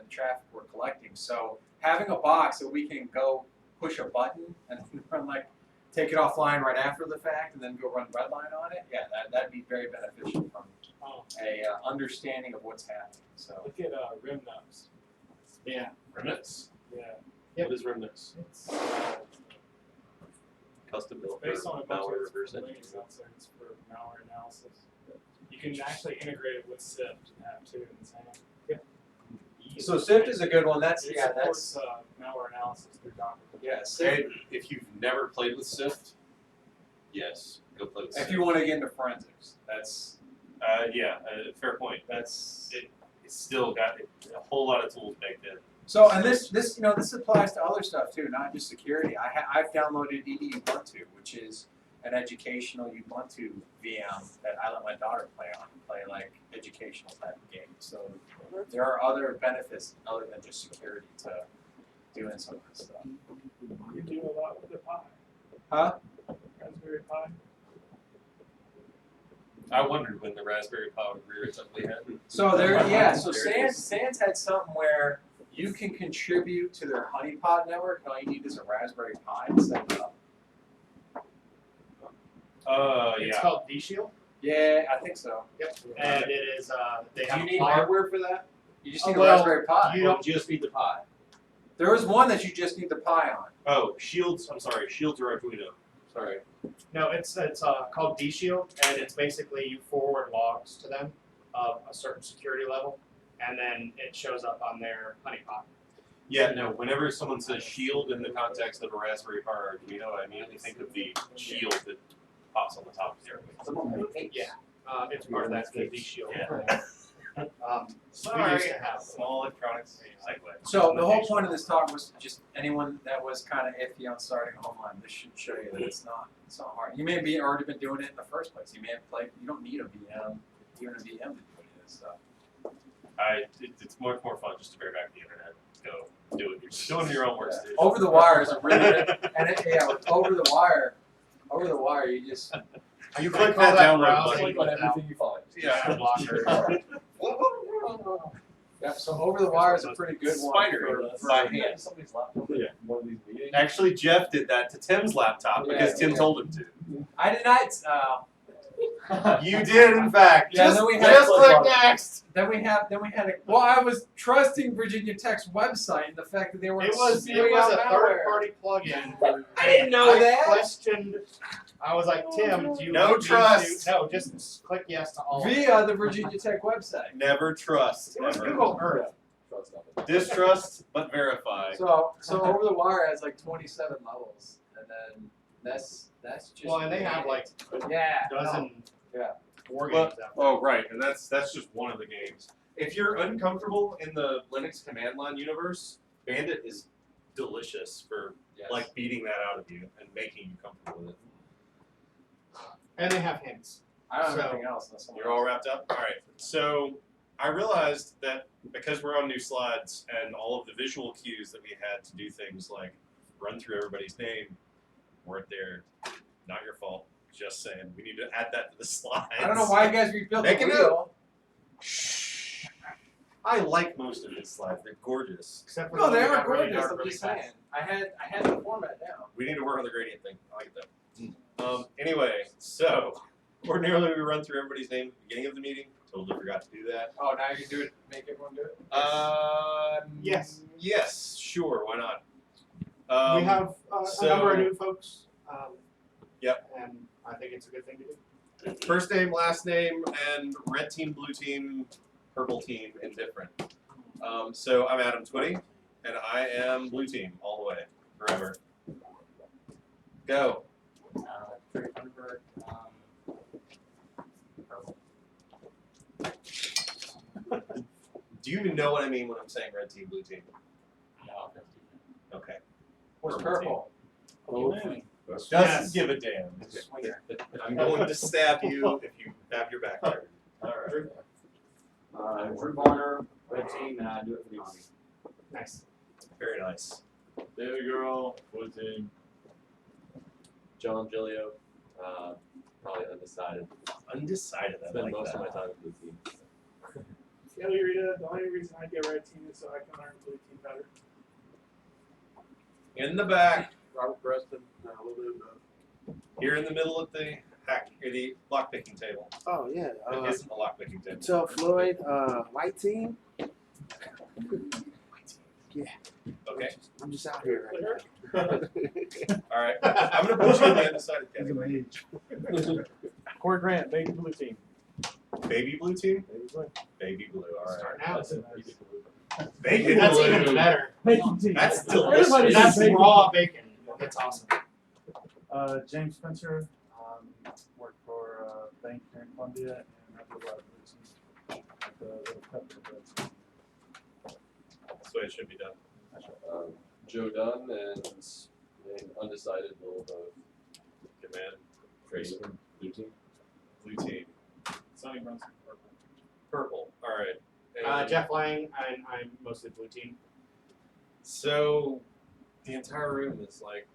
traffic we're collecting. So having a box that we can go push a button and run take it offline right after the fact and then go run Redline on it. Yeah, that'd be very beneficial from a understanding of what's happening. So Look at Rimnuts. Yeah. Remnants. Yeah, What is Remnants? it's Custom built based on a bunch malware of reverse Linux engineering. websites for malware analysis. You can actually integrate it with SIFT and have two in the same. So SIFT is a good one. It supports malware analysis through Docker. Yeah, SIFT. And if you've never played with Sift, yes, go play with Sift. If you want to get into forensics, that's fair point. that's. It's still got a whole lot of tools baked in. So, and this applies to other stuff too, not just security. I've downloaded Ubuntu, which is an educational Ubuntu VM that I let my daughter play like educational type of games. So there are other benefits other than just security to doing some of this stuff. You do a lot with the Pi. Huh? Raspberry Pi. I wondered when the Raspberry Pi would rear its ugly head. So so Sans had something where you can contribute to their honeypot network, and all you need is a Raspberry Pi to set it up. It's Yeah. called D-Shield. Yeah, I think so. Yep. And it is they Do have you a need flyer. hardware for that? You just need Well, a Raspberry Pi. you Or don't- just need the Pi. There was one that you just need the Pi on. Oh, Shields. I'm sorry, Shields or Arduino. Sorry. No, it's called D-Shield, and it's basically you forward logs to them of a certain security level, and then it shows up on their honeypot. Yeah, no. Whenever someone says Shield in the context of a Raspberry Pi or Arduino, I immediately think of the shield that pops on the top of there. Yeah, it's part of that D-Shield. Yeah. We used to have small electronics segue. So the whole point of this talk was just anyone that was kind of iffy on starting a home line. This should show you that it's not hard. You may have already been doing it in the first place. You may have played. You don't need a VM, even a VM to do any of this stuff. It's much more fun just to bear back the internet. Go do it. You're just doing your own work. Yeah. Over the wire is a really good, and over the wire, you just you click click all that that download browsing button. Click on everything you find. Yeah. blocker. yeah. So over the wire is a pretty good Spider one. by Yeah, hand. somebody's laptop. Yeah. One of these meetings. Actually, Jeff did that to Tim's laptop because Tim told him to. I did not. You did, in fact. Yeah, Just, then we had just click click on it. next. Then we had a. Well, I was trusting Virginia Tech's website and the fact that they were. It was a third-party plugin. I didn't know that. Questioned. I was like, Tim, do you No want me trust. to? No, just click yes to all. Via the Virginia Tech website. Never trust. It was ever. Google Earth. Trust nothing. Distrust, but verify. So over the wire has like 27 levels, and then that's just. Well, and they have like yeah. a dozen. Yeah. War Well, games out there. oh, right, and that's just one of the games. If you're uncomfortable in the Linux command line universe, Bandit is delicious for like beating that out of you and making you comfortable with it. And they have hints. I don't have So, anything else. Unless someone You're all else- wrapped up? All right. So I realized that because we're on new slides and all of the visual cues that we had to do things like run through everybody's name weren't there. Not your fault. Just saying. We need to add that to the slides. I don't know why you guys rebuilt Make the a wheel. note. Shh. I like most of his slides. They're gorgeous. Except for No, the they one that are got really gorgeous. dark I'm really just fast. saying. I had the format down. We need to work on the gradient thing. I like that. Anyway, so ordinarily we run through everybody's name at the beginning of the meeting. Totally forgot to do that. Oh, now you can do it. Make everyone do it. Yes. Yes, sure. Why not? We have so- a number of new folks. Yep. And I think it's a good thing to do. First name, last name, and red team, blue team, purple team, indifferent. So I'm Adam Twitty, and I am blue team all the way, forever. Go. Trey Thunberg, purple. Do you even know what I mean when I'm saying red team, blue team? No, Okay. What's Purple purple? Doesn't give a damn. I'm going to stab you if you have your back turned. All right. Drew Barner, red team, and I do it for the Army. Nice. Very nice. Baby girl, blue team. John Gilio, probably undecided. Undecided. I Spend like most that. of my time with blue team. Kelly Rita, the only reason I get red team is so I can learn blue team better. In the back, Robert Preston, a little bit of both. here in the middle of the the lock picking table. Oh yeah. It isn't a lock picking table. So Floyd, white team. Yeah. Okay. I'm just out here right now. All right. I'm gonna put you in the undecided category. Corey Grant, baby blue team. Baby blue team. Baby blue. Baby blue. All right. Starting out. Bacon That's blue. even better. Bacon team. That's delicious. Everybody That's says bacon. raw bacon. That's awesome. James Spencer, worked for a bank here in Columbia, and I do a lot of blue team at the little pepper bread. That's the way it should be done. Joe Dunn and undecided little both. Good man. Tracy, blue team. Blue team. Sonny Brunson, purple. Purple. All right. And Jeff Lang, and I'm mostly blue team. So the entire room is like.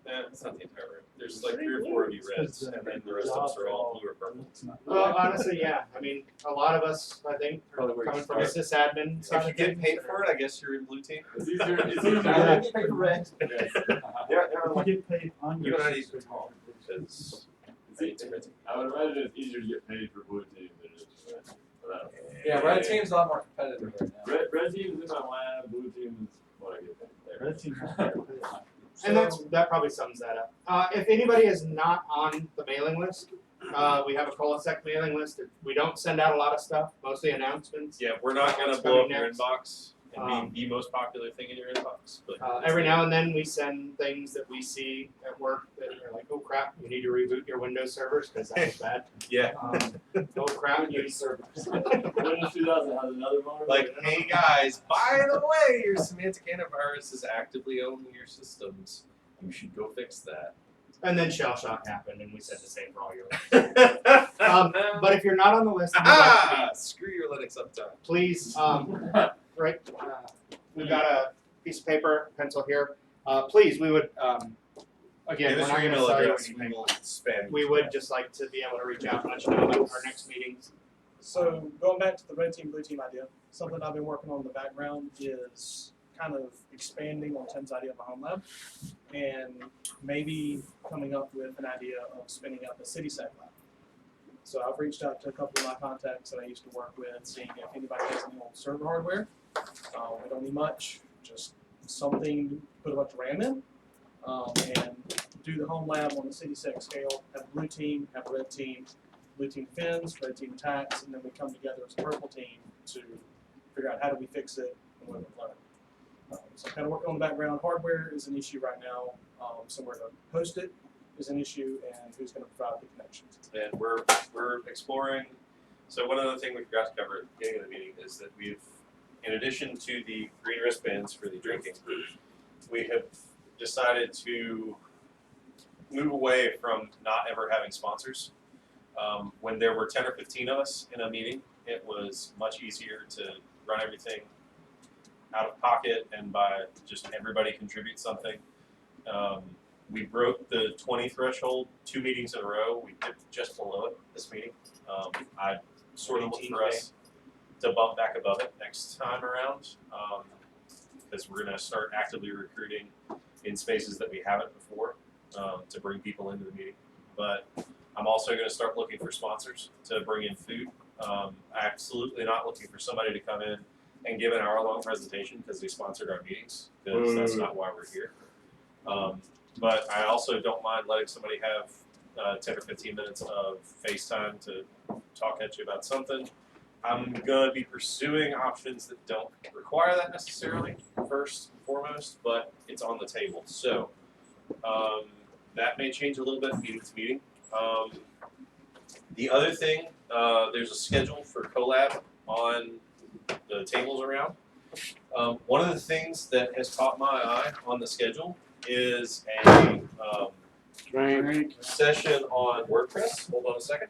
It's not the entire room. There's like 3 or 4 of you reds, and then the rest of us are all blue or purple. Well, honestly, yeah. I mean, a lot of us, I think, are Probably where you coming from a start. sysadmin If side you of get things, paid or- for it, I guess you're in blue team. It's easier. It's I easier. get paid for rent. There are If you like get paid on you your and I need to system, talk because I would imagine it's easier to get paid for blue team than it is for red team. But I don't know. Yeah, red team's a lot more competitive right now. Red team is in my lab, blue team is what I get paid. Red team. And that probably sums that up. If anybody is not on the mailing list, we have a ColaSec mailing list. We don't send out a lot of stuff, mostly announcements. Yeah, we're not gonna What's blow up coming your next? inbox and be the most popular thing in your inbox. But Every now and then we send things that we see at work that are like, oh crap, you need to reboot your Windows servers because that was bad. yeah, Oh crap, you servers. Windows 2000 has another motor. like, hey guys, by the way, your semantic antivirus is actively owning your systems. You should go fix that. And then shell shock happened, and we said the same for all your Linux. But if you're not on the list, and you'd like to be, Screw your Linux uptime. please, right, we've got a piece of paper, pencil here. Please, we would, again, Give we're us not your going to email sell you address. We anything. will spam. We would just like to be able to reach out and let you know about our next meetings. So going back to the red team, blue team idea, something I've been working on in the background is kind of expanding on Tim's idea of a home lab and maybe coming up with an idea of spinning up a CitySec lab. So I've reached out to a couple of my contacts that I used to work with, seeing if anybody has any old server hardware. We don't need much, just something to put a bunch of RAM in, and do the home lab on the CitySec scale, have a blue team, have a red team, blue team defends, red team attacks, and then we come together as a purple team to figure out how do we fix it and what we've learned. So kind of working on the background. Hardware is an issue right now. Somewhere to host it is an issue, and who's going to provide the connections. And we're exploring. So one other thing we forgot to cover at the beginning of the meeting is that we've, in addition to the green wristbands for the drinking, we have decided to move away from not ever having sponsors. When there were 10 or 15 of us in a meeting, it was much easier to run everything out of pocket and by just everybody contribute something. We broke the 20 threshold 2 meetings in a row. We dipped just below it this meeting. I sort of look for us to bump back above it next time around, because we're going to start actively recruiting in spaces that we haven't before to bring people into the meeting. But I'm also going to start looking for sponsors to bring in food. Absolutely not looking for somebody to come in and give an hour-long presentation because they sponsored our meetings, because that's not why we're here. But I also don't mind letting somebody have 10 or 15 minutes of FaceTime to talk at you about something. I'm going to be pursuing options that don't require that necessarily, first and foremost, but it's on the table. So that may change a little bit meeting to meeting. The other thing, there's a schedule for collab on the tables around. One of the things that has caught my eye on the schedule is a session on WordPress. Hold on a second.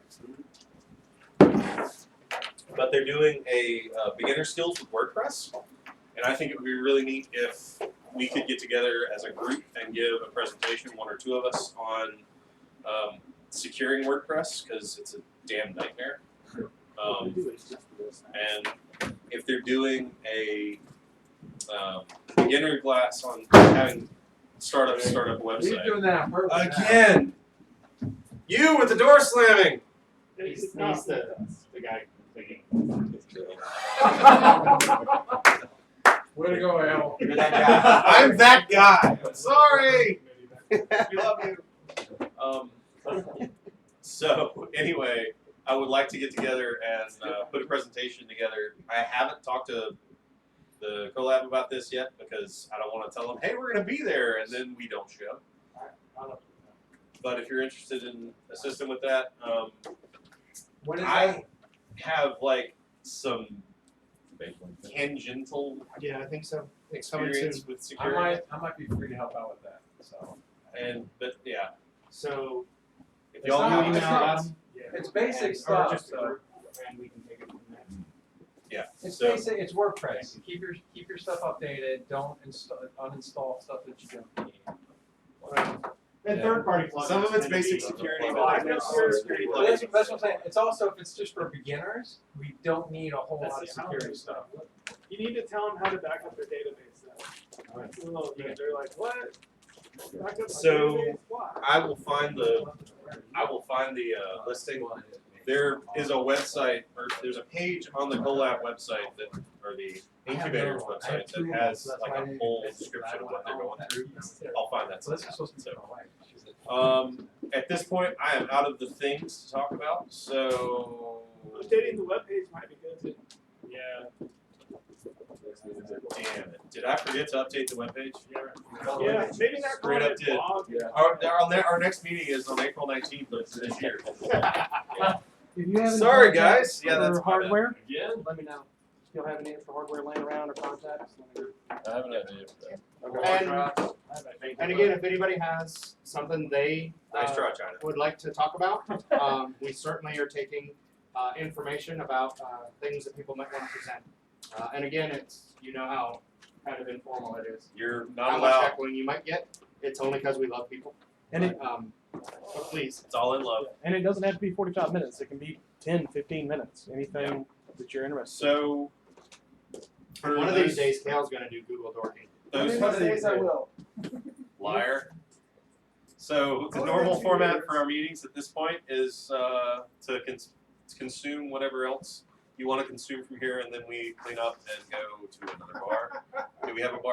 But they're doing a beginner skills with WordPress, and I think it would be really neat if we could get together as a group and give a presentation, one or two of us, on securing WordPress, because it's a damn nightmare. And if they're doing a beginner class on having startup website. You're doing that on purpose. Again! You with the door slamming! He's the guy thinking. Way to go, Al. You're that guy. I'm that guy. I'm sorry. We love you. So anyway, I would like to get together and put a presentation together. I haven't talked to the collab about this yet because I don't want to tell them, hey, we're going to be there, and then we don't show. But if you're interested in assisting with that, What is I have like some tangential Yeah, I think so. It's coming soon. experience with security. I might be free to help out with that. So But yeah, So if It's y'all not- need it's to not- Adam, it's basic or stuff. just a So group, and we can take it from there. yeah. it's So basic. It's WordPress. Keep your stuff updated. Don't uninstall stuff that you don't need. And Yeah. third-party plugins. some of it's tend to basic be security, a but lot there's more no security But that's plugins. what I'm saying. It's also if it's just for beginners, we don't need a whole That's lot of the security challenge. stuff. You need to tell them how to back up their database though. That's a little bit, they're like, what? Back up my So, database? Why? I will find the I will find the listing. There is a website, or there's a page on the CoLab website that, or the incubator's website that has like a full description of what they're going through. I'll find that. So, at this point, I am out of the things to talk about. So, Updating the webpage might be good. yeah. Damn it! Did I forget to update the webpage? Yeah, maybe not Straight calling up it did. blog. Our next meeting is on April 19th of this year. If you have any Sorry, contacts guys. Yeah, that's for my bad. hardware, Again? let me know. If you have any extra hardware laying around or contacts, let me know. I have an idea for that. And again, if anybody has something they Nice try, China. would like to talk about, we certainly are taking information about things that people might want to present. And again, it's, you know how kind of informal it is. You're How not much allowed. heckling you might get, it's only because we love people. And it, But please. It's all in love. and it doesn't have to be 45 minutes. It can be 10, 15 minutes. Anything that you're interested in. So, for One of those- these days, Kale's gonna do Google dorking. those One of these days I will. liar. So the normal format for our meetings at this point is to consume whatever else you want to consume from here, and then we clean up and go to another bar. Do we have a bar?